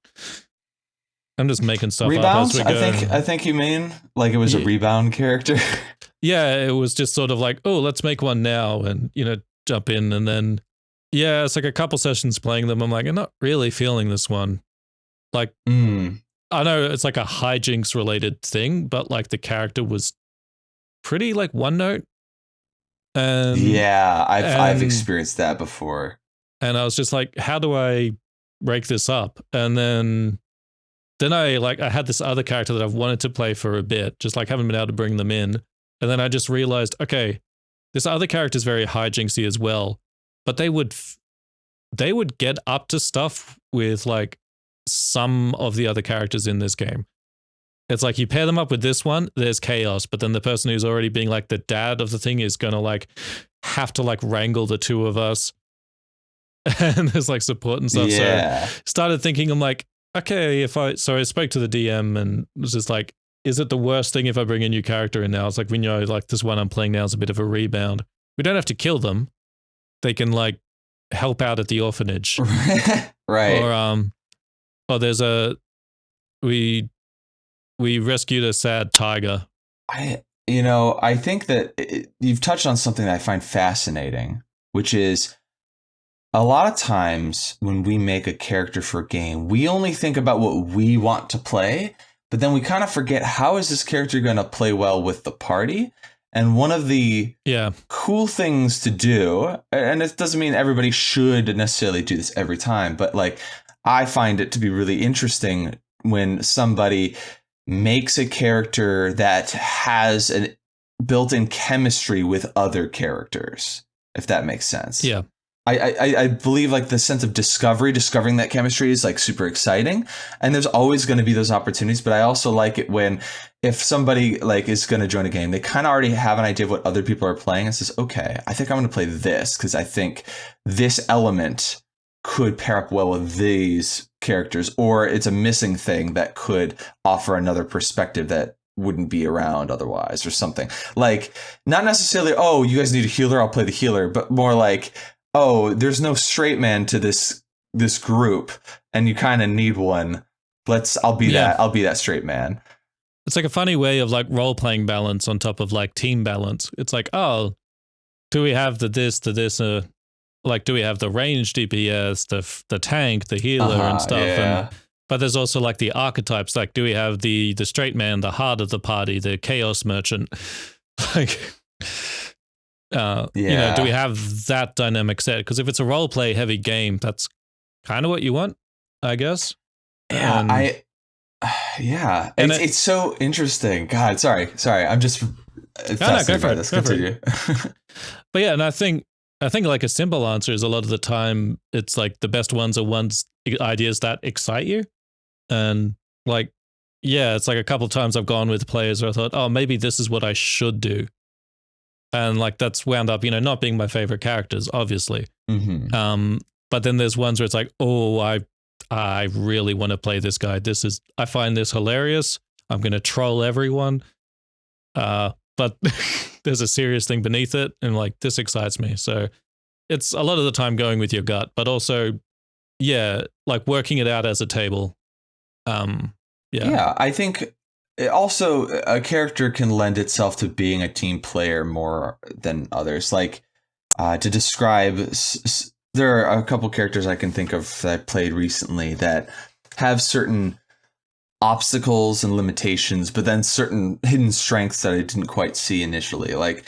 I'm just making stuff Rebound? up as we go. I think you mean like it was a Yeah. rebound character. Yeah, it was just sort of like, oh, let's make one now, and jump in, and then yeah, it's like a couple sessions playing them. I'm like, I'm not really feeling this one. Like, I know it's like a hijinks related thing, but like the character was pretty like one note. And Yeah, I've experienced that before. And I was just like, how do I break this up? And then I had this other character that I've wanted to play for a bit, just like haven't been able to bring them in. And then I just realized, okay, this other character is very hijinksy as well, but they would get up to stuff with like some of the other characters in this game. It's like you pair them up with this one, there's chaos, but then the person who's already being like the dad of the thing is gonna like have to like wrangle the two of us. And there's like support and stuff. Yeah. So started thinking, I'm like, okay, so I spoke to the DM and was just like, is it the worst thing if I bring a new character in now? It's like, we know like this one I'm playing now is a bit of a rebound. We don't have to kill them. They can like help out at the orphanage. Right. Or there's we rescued a sad tiger. I think that you've touched on something that I find fascinating, which is a lot of times when we make a character for a game, we only think about what we want to play, but then we kind of forget how is this character going to play well with the party? And one of the cool things to do, and it doesn't mean everybody should necessarily do this every time, but like I find it to be really interesting when somebody makes a character that has a built-in chemistry with other characters, if that makes sense. Yeah. I believe like the sense of discovering that chemistry is like super exciting, and there's always going to be those opportunities. But I also like it when if somebody like is going to join a game, they kind of already have an idea of what other people are playing and says, okay, I think I'm going to play this because I think this element could pair up well with these characters, or it's a missing thing that could offer another perspective that wouldn't be around otherwise or something. Like not necessarily, oh, you guys need a healer, I'll play the healer, but more like, oh, there's no straight man to this group and you kind of need one. I'll be that straight man. It's like a funny way of like role-playing balance on top of like team balance. It's like, oh, do we have the this, like, do we have the range DPS, the tank, the healer and stuff? Yeah. But there's also like the archetypes. Like, do we have the straight man, the heart of the party, the chaos merchant? Like, do we have that dynamic set? Because if it's a role play heavy game, that's kind of what you want, I guess. Yeah, it's so interesting. God, sorry. I'm just fascinated by this. Continue. But yeah, and I think like a simple answer is a lot of the time it's like the best ones are ideas that excite you. And like, yeah, it's like a couple of times I've gone with players where I thought, oh, maybe this is what I should do. And like that's wound up, not being my favorite characters, obviously. Mm-hmm. But then there's ones where it's like, oh, I really want to play this guy. I find this hilarious. I'm going to troll everyone. But there's a serious thing beneath it. And like, this excites me. So it's a lot of the time going with your gut, but also, yeah, like working it out as a table. Yeah, I think also a character can lend itself to being a team player more than others. Like to describe, there are a couple characters I can think of that I played recently that have certain obstacles and limitations, but then certain hidden strengths that I didn't quite see initially. Like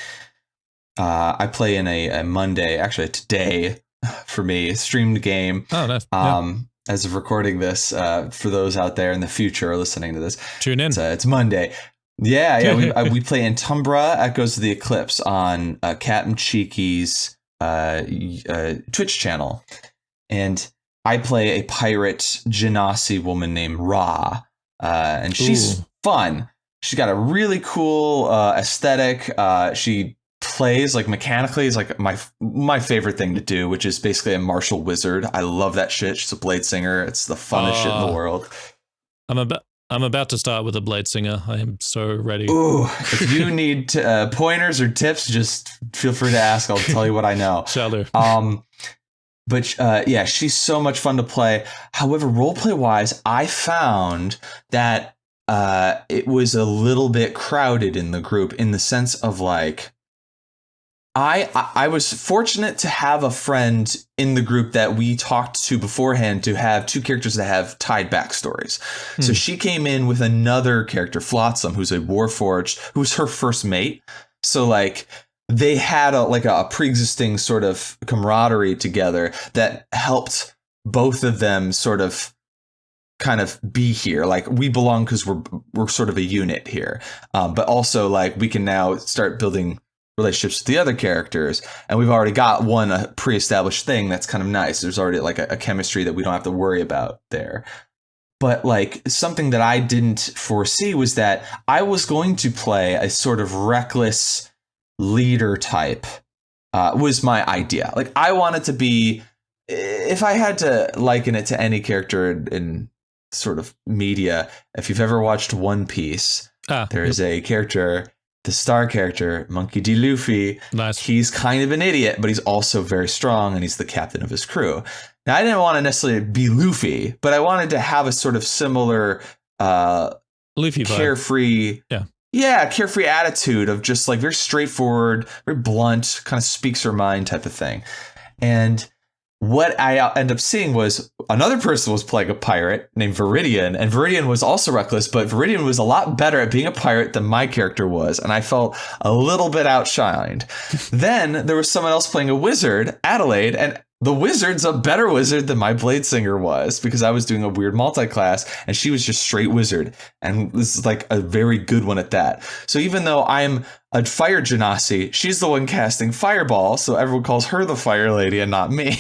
I play in a Monday, actually today for me, streamed game. Oh, nice. Yeah. As of recording this, for those out there in the future listening to this, Tune in. it's Monday. Yeah. We play in Tumbra, Echoes of the Eclipse on Captain Cheeky's Twitch channel. And I play a pirate Genasi woman named Ra. And she's fun. She's got a really cool aesthetic. She plays like mechanically is like my favorite thing to do, which is basically a martial wizard. I love that shit. She's a blade singer. It's the funnest shit in the world. I'm about to start with a blade singer. I am so ready. Ooh, if you need pointers or tips, just feel free to ask. I'll tell you what I know. Shall do. But yeah, she's so much fun to play. However, roleplay wise, I found that it was a little bit crowded in the group in the sense of like, I was fortunate to have a friend in the group that we talked to beforehand to have two characters that have tied backstories. So she came in with another character, Flotsam, who's a Warforged, who's her first mate. So like they had a pre-existing sort of camaraderie together that helped both of them sort of kind of be here. Like we belong because we're sort of a unit here. But also like we can now start building relationships with the other characters, and we've already got a pre-established thing that's kind of nice. There's already like a chemistry that we don't have to worry about there. But like something that I didn't foresee was that I was going to play a sort of reckless leader type was my idea. Like I wanted to be, if I had to liken it to any character in sort of media, if you've ever watched One Piece, there is a character, the star character, Monkey D. Luffy. Nice. He's kind of an idiot, but he's also very strong, and he's the captain of his crew. Now, I didn't want to necessarily be Luffy, but I wanted to have a sort of similar Luffy carefree, carefree attitude of just like very straightforward, very blunt, kind of speaks her mind type of thing. And what I end up seeing was another person was playing a pirate named Viridian, and Viridian was also reckless, but Viridian was a lot better at being a pirate than my character was, and I felt a little bit outshined. Then there was someone else playing a wizard, Adelaide, and the wizard's a better wizard than my blade singer was, because I was doing a weird multi-class and she was just straight wizard. And this is like a very good one at that. So even though I'm a fire genasi, she's the one casting fireball. So everyone calls her the fire lady and not me.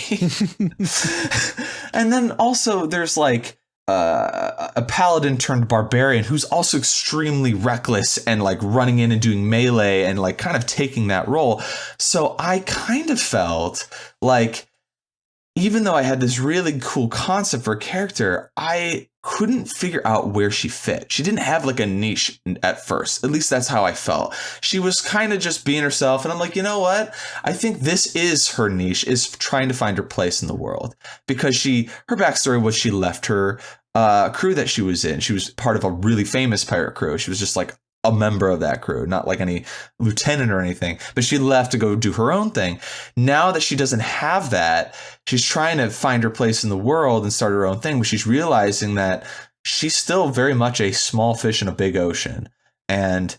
And then also there's like a paladin turned barbarian who's also extremely reckless and like running in and doing melee and like kind of taking that role. So I kind of felt like, even though I had this really cool concept for a character, I couldn't figure out where she fit. She didn't have like a niche at first. At least that's how I felt. She was kind of just being herself. And I'm like, you know what? I think this is her niche, is trying to find her place in the world. Because her backstory was she left her crew that she was in. She was part of a really famous pirate crew. She was just like a member of that crew, not like any lieutenant or anything, but she left to go do her own thing. Now that she doesn't have that, she's trying to find her place in the world and start her own thing, but she's realizing that she's still very much a small fish in a big ocean. And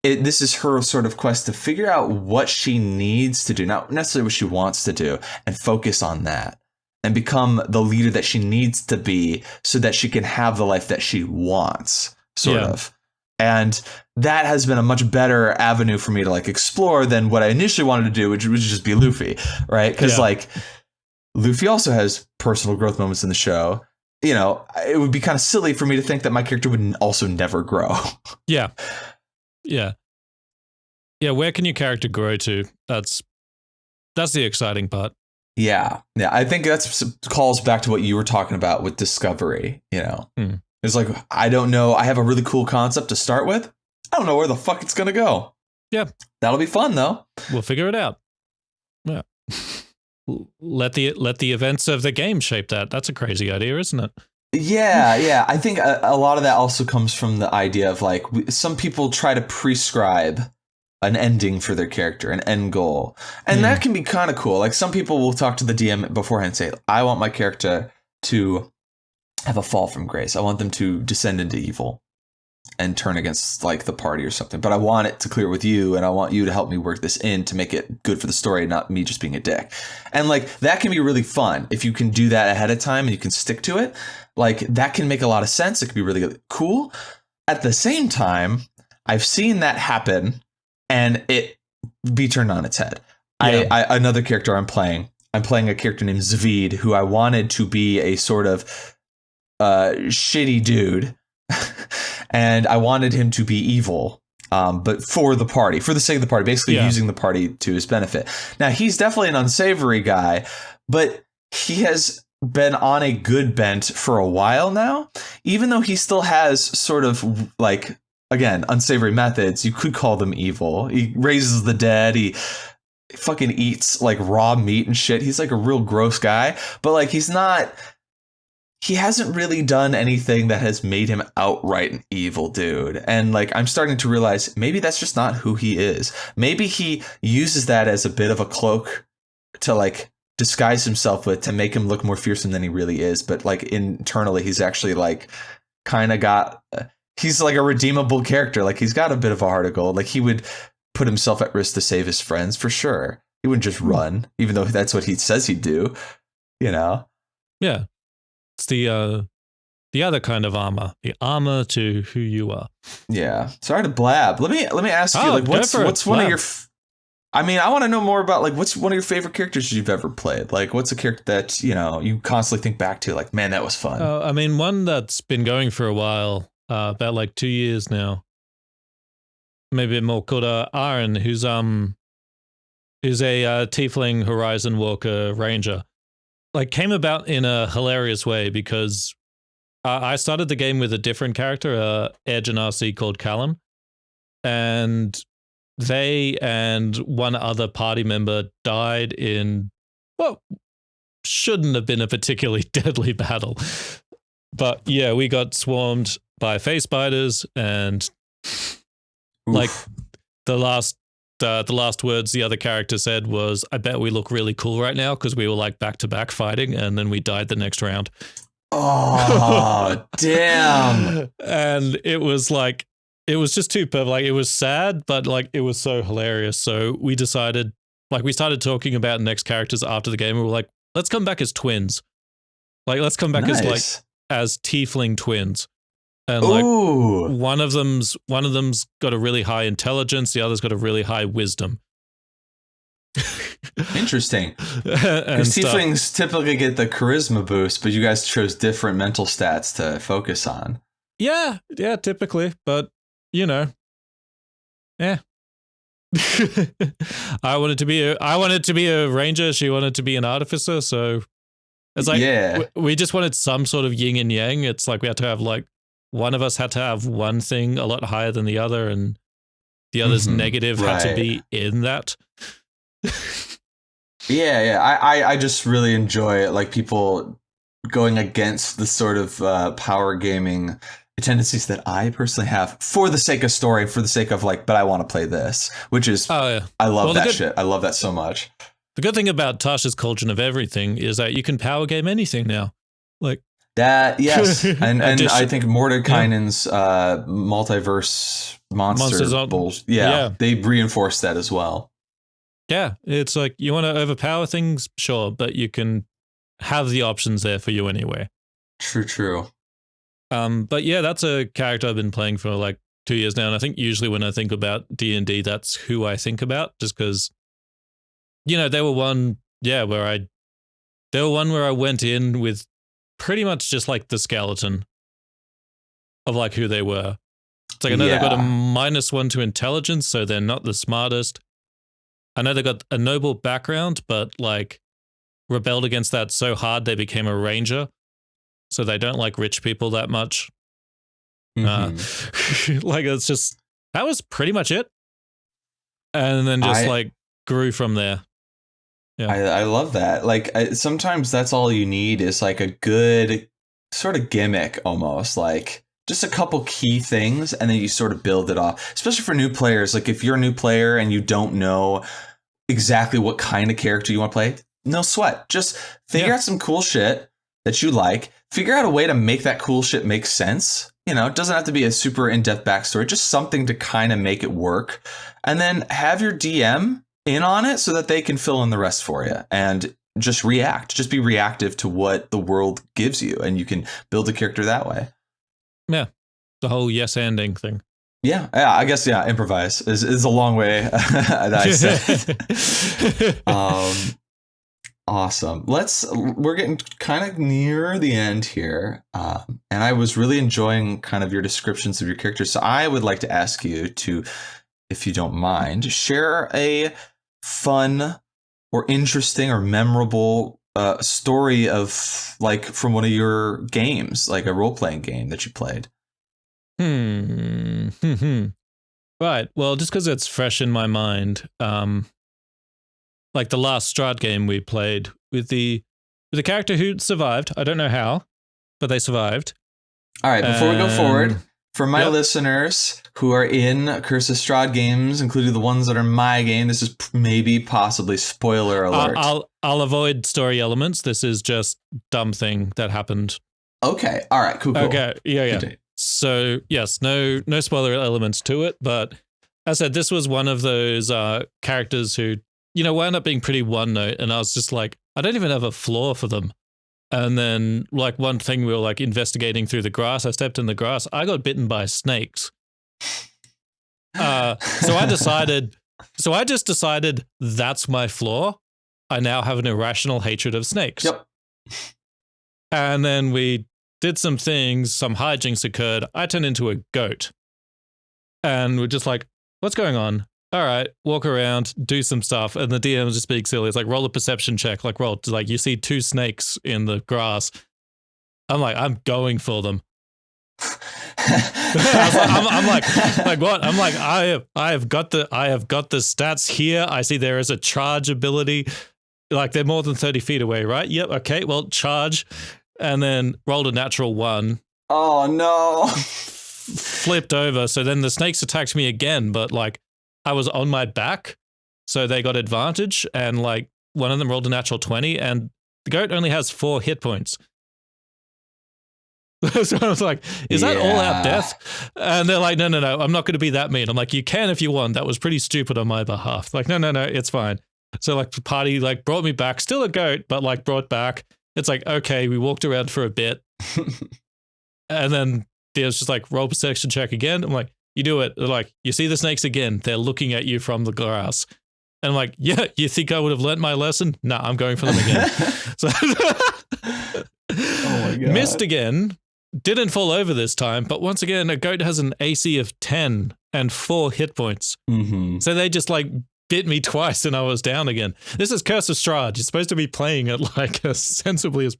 this is her sort of quest to figure out what she needs to do, not necessarily what she wants to do, and focus on that and become the leader that she needs to be so that she can have the life that she wants, sort of. And that has been a much better avenue for me to like explore than what I initially wanted to do, which was just be Luffy, right? Because like Luffy also has personal growth moments in the show. You know, it would be kind of silly for me to think that my character would also never grow. Yeah. Where can your character grow to? That's the exciting part. Yeah. I think that's calls back to what you were talking about with discovery. You know. It's like, I don't know. I have a really cool concept to start with. I don't know where the fuck it's going to go. Yeah. That'll be fun, though. We'll figure it out. Yeah. Let the events of the game shape that. That's a crazy idea, isn't it? Yeah. I think a lot of that also comes from the idea of like, some people try to prescribe an ending for their character, an end goal. And that can be kind of cool. Like some people will talk to the DM beforehand and say, I want my character to have a fall from grace. I want them to descend into evil. and turn against like the party or something. But I want it to clear with you, and I want you to help me work this in to make it good for the story, not me just being a dick. And like that can be really fun if you can do that ahead of time and you can stick to it. Like that can make a lot of sense. It could be really cool. At the same time, I've seen that happen and it be turned on its head. Yeah. Another character I'm playing a character named Zvid, who I wanted to be a sort of shitty dude. And I wanted him to be evil, but for the party, for the sake of the party, basically using the party to his benefit. Now, he's definitely an unsavory guy, but he has been on a good bent for a while now, even though he still has sort of like, again, unsavory methods. You could call them evil. He raises the dead. He fucking eats like raw meat and shit. He's like a real gross guy, but like he hasn't really done anything that has made him outright an evil dude. And like, I'm starting to realize maybe that's just not who he is. Maybe he uses that as a bit of a cloak to like disguise himself with, to make him look more fearsome than he really is. But like internally, he's actually like kind of he's like a redeemable character. Like he's got a bit of a heart of gold. Like he would put himself at risk to save his friends for sure. He wouldn't just run, even though that's what he says he'd do, you know? Yeah. It's the other kind of armor, the armor to who you are. Yeah. Sorry to blab. Let me ask you, like, what's one of your, I want to know more about like, what's one of your favorite characters you've ever played? Like, what's a character that, you know, you constantly think back to, like, man, that was fun. One that's been going for a while, about like 2 years now, maybe a bit more, called Aaron, who's a Tiefling Horizon Walker Ranger. Like came about in a hilarious way because I started the game with a different character, Edge and RC called Callum, and they and one other party member died in what shouldn't have been a particularly deadly battle. But yeah, we got swarmed by face spiders, and like the last words the other character said was, "I bet we look really cool right now," because we were like back to back fighting, and then we died the next round. Oh, damn. And it was like, it was just too perfect. Like it was sad, but like it was so hilarious. So we decided, like we started talking about next characters after the game. We were like, let's come back as twins. Like let's come back as tiefling twins. And like one of them's got a really high intelligence, the other's got a really high wisdom. Interesting. Because tieflings typically get the charisma boost, but you guys chose different mental stats to focus on. Yeah, typically, but you know, yeah. I wanted to be a ranger. She wanted to be an artificer, so it's like we just wanted some sort of yin and yang. It's like we had to have like, one of us had to have one thing a lot higher than the other, and the other's negative had to be in that. I just really enjoy it, like people going against the sort of power gaming tendencies that I personally have for the sake of story, for the sake of like, but I want to play this, which is, I love that shit. I love that so much. The good thing about Tasha's Cauldron of Everything is that you can power game anything now. Like, that, yes. and I think Mordekainen's multiverse monster they reinforced that as well. Yeah, it's like you want to overpower things, sure, but you can have the options there for you anyway. True. But yeah, that's a character I've been playing for like 2 years now, and I think usually when I think about D&D, that's who I think about, just because, you know, they were one where I went in with pretty much just like the skeleton of like who they were. It's like, I know they've got a -1 to intelligence, so they're not the smartest. I know they got a noble background, but like rebelled against that so hard they became a ranger. So they don't like rich people that much. Like it's just, that was pretty much it. And then just like grew from there. Yeah. I love that. Like sometimes that's all you need is like a good sort of gimmick almost, like just a couple key things, and then you sort of build it off, especially for new players. Like if you're a new player and you don't know exactly what kind of character you want to play, no sweat. Just figure out some cool shit that you like. Figure out a way to make that cool shit make sense You know, it doesn't have to be a super in-depth backstory, just something to kind of make it work. And then have your DM in on it so that they can fill in the rest for you and just react. Just be reactive to what the world gives you, and you can build a character that way. Yeah. The whole yes-anding thing. Yeah, I guess, improvise is a long way that I said. Awesome. We're getting kind of near the end here. And I was really enjoying kind of your descriptions of your characters. So I would like to ask you to, if you don't mind, share a fun or interesting or memorable story of like from one of your games, like a role-playing game that you played. Right. Well, just because it's fresh in my mind, like the last Strahd game we played with the character who survived. I don't know how, but they survived. All right. Before we go forward, for my listeners who are in Curse of Strahd games, including the ones that are my game, this is maybe possibly spoiler alert. I'll avoid story elements. This is just dumb thing that happened. Okay. All right. Cool. Okay. Yeah. So yes, no spoiler elements to it, but as I said, this was one of those characters who, you know, wound up being pretty one note, and I was just like, I don't even have a flaw for them. And then like one thing we were like investigating through the grass, I stepped in the grass, I got bitten by snakes. So I just decided that's my flaw. I now have an irrational hatred of snakes. Yep. And then we did some things, some hijinks occurred. I turned into a goat. And we're just like, what's going on? All right, walk around, do some stuff. And the DM just being silly. It's like, roll a perception check. Like, you see 2 snakes in the grass. I'm like, I'm going for them. I'm like, what? I'm like, I have got the stats here. I see there is a charge ability. Like, they're more than 30 feet away, right? Yep. Okay. Well, charge. And then rolled a natural 1. Oh, no. Flipped over. So then the snakes attacked me again, but like I was on my back. So they got advantage. And like one of them rolled a natural 20. And the goat only has 4 hit points. So I was like, is that all out death? And they're like, no, I'm not going to be that mean. I'm like, you can if you want. That was pretty stupid on my behalf. Like, no, it's fine. So like the party like brought me back, still a goat, but like brought back. It's like, okay, we walked around for a bit. And then there's just like, roll perception check again. I'm like, you do it. They're like, you see the snakes again. They're looking at you from the grass. And I'm like, yeah, you think I would have learnt my lesson? No, I'm going for them again. So oh my God. Missed again. Didn't fall over this time. But once again, a goat has an AC of 10 and 4 hit points. Mm-hmm. So they just like bit me twice and I was down again. This is Curse of Strahd. You're supposed to be playing it like as sensibly as,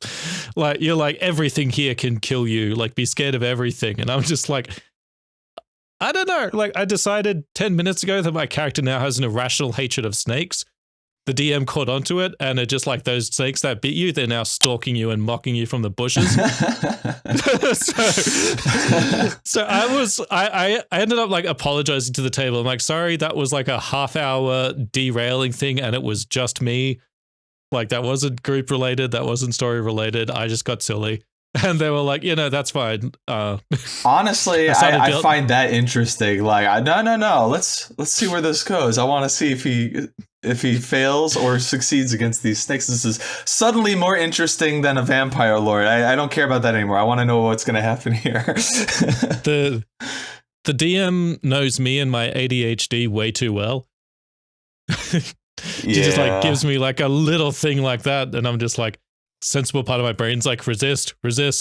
like, you're like, everything here can kill you. Like, be scared of everything. And I'm just like, I don't know. Like, I decided 10 minutes ago that my character now has an irrational hatred of snakes. The DM caught onto it, and it just like those snakes that bit you, they're now stalking you and mocking you from the bushes. so I ended up like apologizing to the table. I'm like, sorry, that was like a half-hour derailing thing, and it was just me. Like, that wasn't group related, that wasn't story related. I just got silly. And they were like, that's fine. Honestly, I find that interesting. Like, no. Let's see where this goes. I want to see if he fails or succeeds against these snakes. This is suddenly more interesting than a vampire lord. I don't care about that anymore. I want to know what's going to happen here. The DM knows me and my ADHD way too well. She just like gives me like a little thing like that, and I'm just like, sensible part of my brain's like, resist,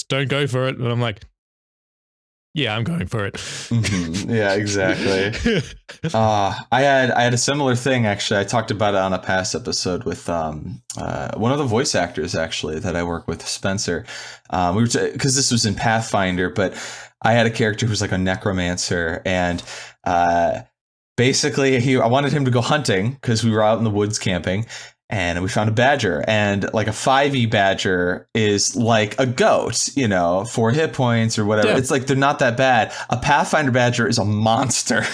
don't go for it. And I'm like, yeah, I'm going for it. Mm-hmm. Yeah, exactly. I had a similar thing, actually. I talked about it on a past episode with one of the voice actors, actually, that I work with, Spencer. Because this was in Pathfinder, but I had a character who was like a necromancer, and basically I wanted him to go hunting because we were out in the woods camping. And we found a badger, and like a 5e badger is like a goat, 4 hit points or whatever. Yeah. It's like, they're not that bad. A Pathfinder badger is a monster.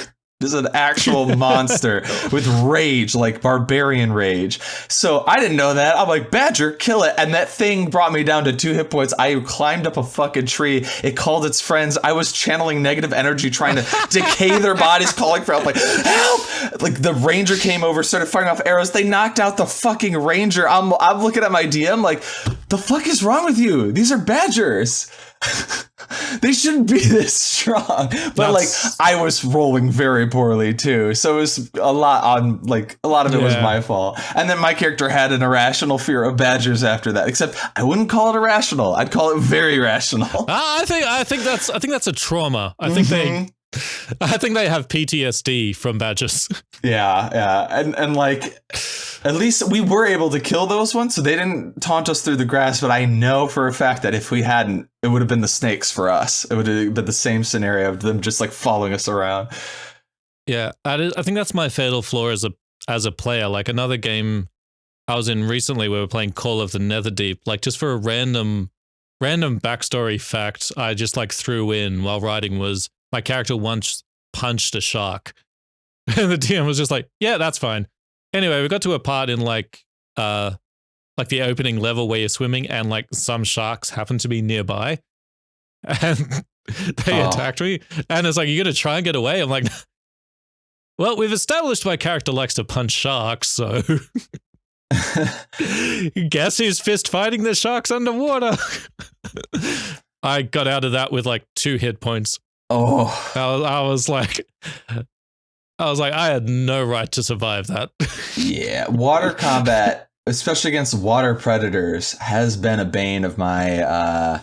This is an actual monster with rage, like barbarian rage. So I didn't know that. I'm like, Badger, kill it. And that thing brought me down to 2 hit points. I climbed up a fucking tree. It called its friends. I was channeling negative energy, trying to decay their bodies, calling for help, like, help! Like the ranger came over, started firing off arrows. They knocked out the fucking ranger. I'm looking at my DM like, the fuck is wrong with you? These are badgers. They shouldn't be this strong. But like I was rolling very poorly too. So it was a lot of it was my fault. And then my character had an irrational fear of badgers after that. Except I wouldn't call it irrational. I'd call it very rational. I think that's a trauma. I think they have PTSD from badgers. Yeah. And like at least we were able to kill those ones, so they didn't taunt us through the grass, but I know for a fact that if we hadn't, it would have been the snakes for us. It would have been the same scenario of them just like following us around. Yeah, I think that's my fatal flaw as a player. Like another game I was in recently, we were playing Call of the Netherdeep. Like just for a random backstory fact, I just like threw in while writing was my character once punched a shark, and the DM was just like, "Yeah, that's fine." Anyway, we got to a part in like the opening level where you're swimming, and like some sharks happen to be nearby, and they attacked me. And it's like, "You're gonna try and get away?" I'm like, "Well, we've established my character likes to punch sharks, so guess who's fist fighting the sharks underwater?" I got out of that with like 2 hit points. Oh, I was like, I had no right to survive that. Yeah, water combat, especially against water predators, has been a bane of my.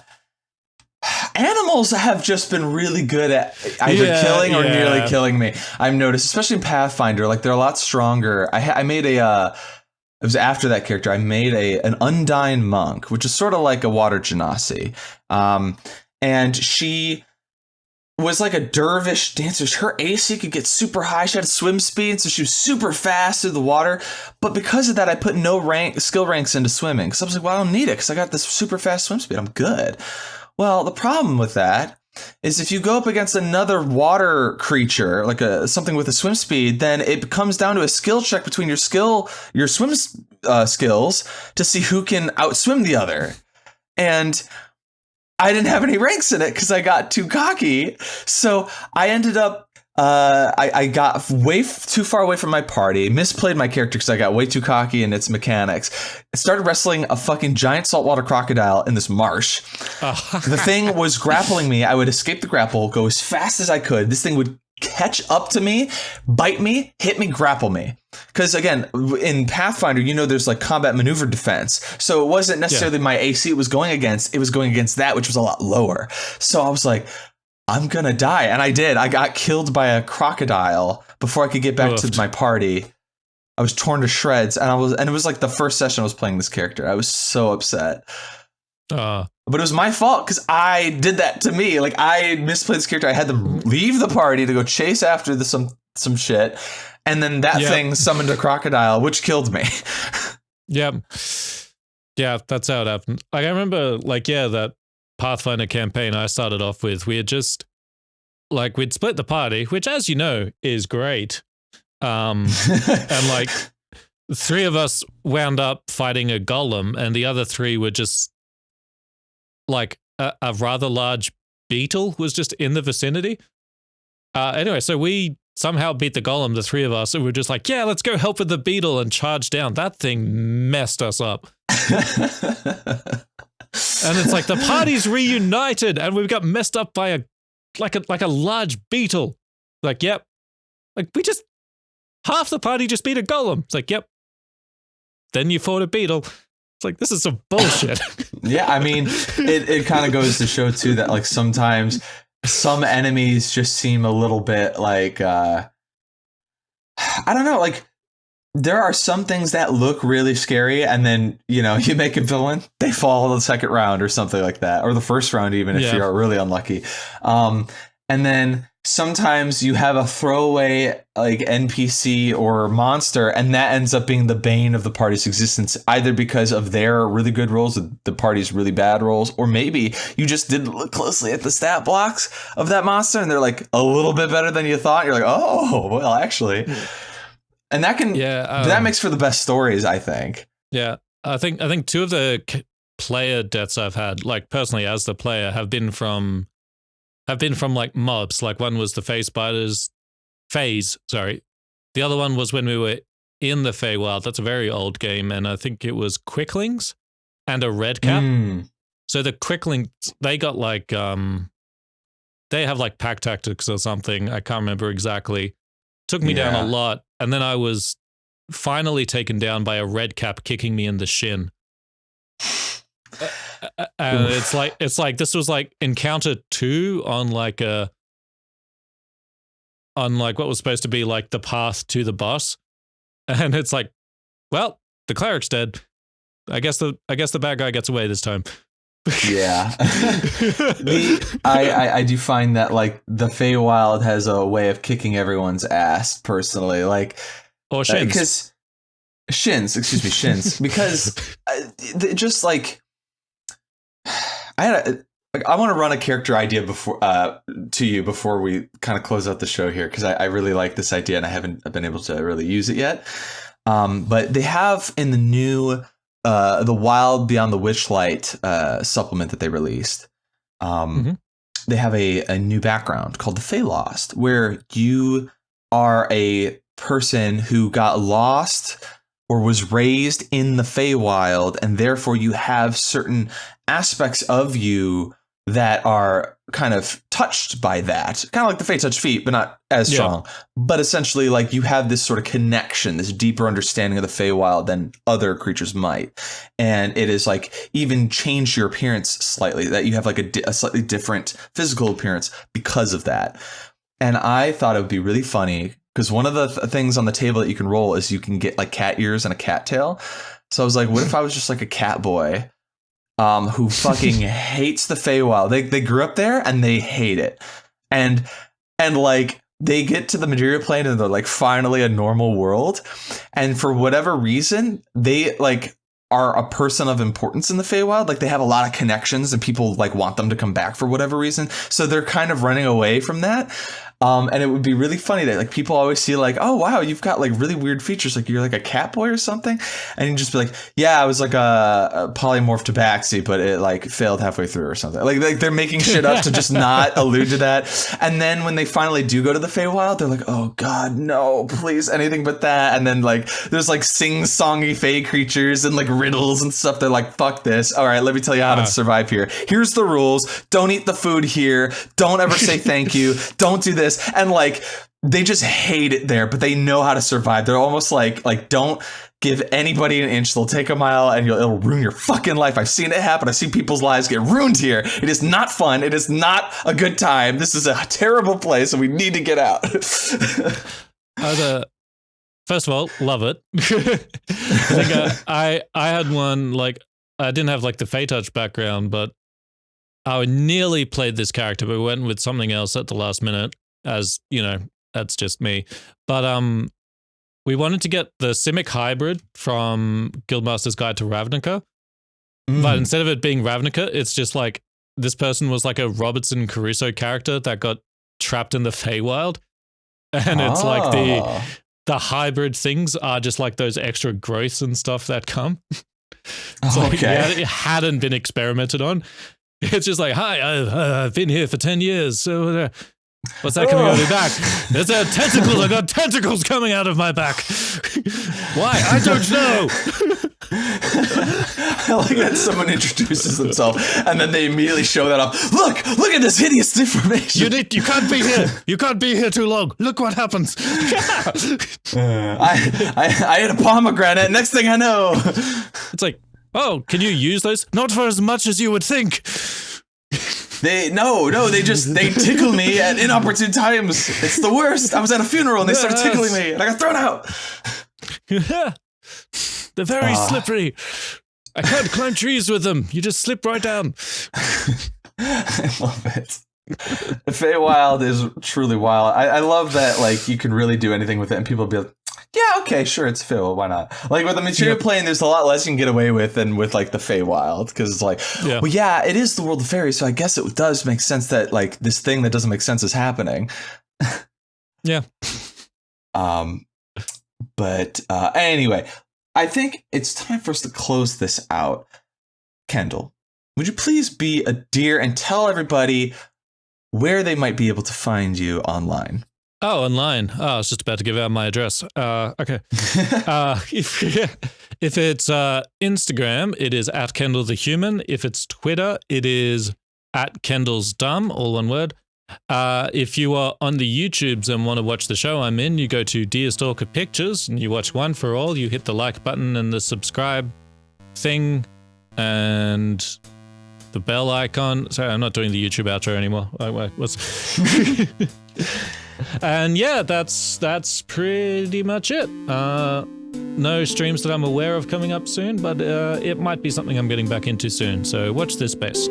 Animals have just been really good at either killing or nearly killing me. I've noticed, especially in Pathfinder, like they're a lot stronger. I made it was after that character. I made an Undying Monk, which is sort of like a water genasi, and she was like a dervish dancer. Her AC could get super high. She had swim speed, so she was super fast through the water. But because of that, I put no skill ranks into swimming. So I was like, well, I don't need it because I got this super fast swim speed. I'm good. Well, the problem with that is if you go up against another water creature, like something with a swim speed, then it comes down to a skill check between your swim skills to see who can outswim the other. And I didn't have any ranks in it because I got too cocky. So I ended up, I got way too far away from my party, misplayed my character because I got way too cocky in its mechanics. I started wrestling a fucking giant saltwater crocodile in this marsh. The thing was grappling me. I would escape the grapple, go as fast as I could. This thing would catch up to me, bite me, hit me, grapple me. Because again, in Pathfinder, there's like combat maneuver defense. So it wasn't necessarily my AC it was going against that, which was a lot lower. So I was like, I'm going to die. And I did. I got killed by a crocodile before I could get back to my party. I was torn to shreds. And it was like the first session I was playing this character. I was so upset. But it was my fault because I did that to me. Like I misplayed this character. I had them leave the party to go chase after some shit. And then that thing summoned a crocodile, which killed me. Yeah, that's how it happened. Like I remember that Pathfinder campaign I started off with, we had just we'd split the party, which as you know is great. And like 3 of us wound up fighting a golem and the other 3 were just like a rather large beetle was just in the vicinity. Anyway, so we somehow beat the golem, the 3 of us, and we're just like, yeah, let's go help with the beetle and charge down. That thing messed us up. And it's like the party's reunited and we've got messed up by a large beetle. Like, yep. Like half the party just beat a golem. It's like, yep. Then you fought a beetle. It's like, this is some bullshit. Yeah, I mean, it kind of goes to show too that like sometimes some enemies just seem a little bit like I don't know, like there are some things that look really scary and then, you make a villain, they fall the second round or something like that, or the first round even if you're really unlucky. And then sometimes you have a throwaway like NPC or monster, and that ends up being the bane of the party's existence, either because of their really good rolls, the party's really bad rolls, or maybe you just didn't look closely at the stat blocks of that monster and they're like a little bit better than you thought. You're like, oh, well, actually. And that can, that makes for the best stories, I think. Yeah. I think two of the player deaths I've had, like personally as the player, have been from like mobs. Like one was the phase, sorry. The other one was when we were in the Feywild. That's a very old game, and I think it was quicklings and a red cap. So the quicklings, they got like they have like pack tactics or something. I can't remember exactly. Took me down a lot, and then I was finally taken down by a red cap kicking me in the shin. And it's like this was like encounter 2 on like what was supposed to be like the path to the boss, and it's like, well, the cleric's dead. I guess the bad guy gets away this time. Yeah. I do find that like the Feywild has a way of kicking everyone's ass personally, like, or shins. Because shins, because just like I want to run a character idea before to you before we kind of close out the show here, because I really like this idea and I haven't been able to really use it yet. But they have in the new the Wild Beyond the Witchlight supplement that they released. They have a new background called the Fey Lost, where you are a person who got lost or was raised in the Feywild, and therefore you have certain aspects of you that are kind of touched by that. Kind of like the Fey Touch feat, but not as strong. But essentially, like, you have this sort of connection, this deeper understanding of the Feywild than other creatures might. And it is like even changed your appearance slightly, that you have like a slightly different physical appearance because of that. And I thought it would be really funny, because one of the things on the table that you can roll is you can get like cat ears and a cat tail. So I was like, what if I was just like a cat boy who fucking hates the Feywild? They grew up there and they hate it. And like they get to the material plane and they're like finally a normal world. And for whatever reason, they like are a person of importance in the Feywild. Like they have a lot of connections and people like want them to come back for whatever reason. So they're kind of running away from that. And it would be really funny that like people always see like, oh wow, you've got like really weird features, like you're like a cat boy or something, and you just be like, yeah, I was like a polymorph tabaxi, but it like failed halfway through or something. Like they're making shit up to just not allude to that. And then when they finally do go to the Feywild, they're like, oh god, no, please, anything but that. And then like there's like sing-songy Fey creatures and like riddles and stuff. They're like, fuck this. All right, let me tell you how to survive here. Here's the rules. Don't eat the food here. Don't ever say thank you. Don't do this. And like they just hate it there, but they know how to survive. They're almost like don't give anybody an inch, they'll take a mile, and it'll ruin your fucking life. I've seen it happen. I've seen people's lives get ruined here. It is not fun. It is not a good time. This is a terrible place, and we need to get out. First of all, love it. I think I had one, like, I didn't have like the Fey Touch background, but I nearly played this character, but we went with something else at the last minute. As you know, that's just me. But we wanted to get the Simic hybrid from Guildmaster's Guide to Ravnica. But instead of it being Ravnica, it's just like this person was like a Robinson Crusoe character that got trapped in the Feywild. And it's like the hybrid things are just like those extra growths and stuff that come. So it hadn't been experimented on. It's just like, hi, I've been here for 10 years, so what's that coming out of your back? There's tentacles. I got tentacles coming out of my back. Why? I don't know. I like that someone introduces themselves and then they immediately show that off. Look at this hideous deformation. You can't be here. You can't be here too long. Look what happens. I ate a pomegranate. Next thing I know. It's like, oh, can you use those? Not for as much as you would think. They tickle me at inopportune times. It's the worst. I was at a funeral and they started tickling me and I got thrown out. They're very slippery. I can't climb trees with them. You just slip right down. I love it. Feywild is truly wild. I love that, like, you can really do anything with it, and people will be like, yeah, okay, sure, it's Phil. Why not? Like, with the material plane, there's a lot less you can get away with than with, like, the Feywild. Because it's like, well, yeah, it is the world of fairies, so I guess it does make sense that, like, this thing that doesn't make sense is happening. Yeah. But anyway, I think it's time for us to close this out. Kendall, would you please be a dear and tell everybody where they might be able to find you online? Oh, online. Oh, I was just about to give out my address. Okay. If it's Instagram, it is at Kendall the Human. If it's Twitter, it is at Kendall's Dumb, all one word. If you are on the YouTubes and want to watch the show I'm in, you go to Deerstalker Pictures and you watch One for All. You hit the like button and the subscribe thing and the bell icon. Sorry, I'm not doing the YouTube outro anymore. What's... And yeah, that's pretty much it. No streams that I'm aware of coming up soon, but it might be something I'm getting back into soon. So watch this space.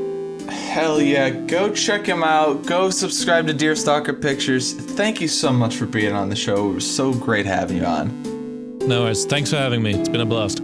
Hell yeah, go check him out. Go subscribe to Deerstalker Pictures. Thank you so much for being on the show. It was so great having you on. No worries. Thanks for having me. It's been a blast.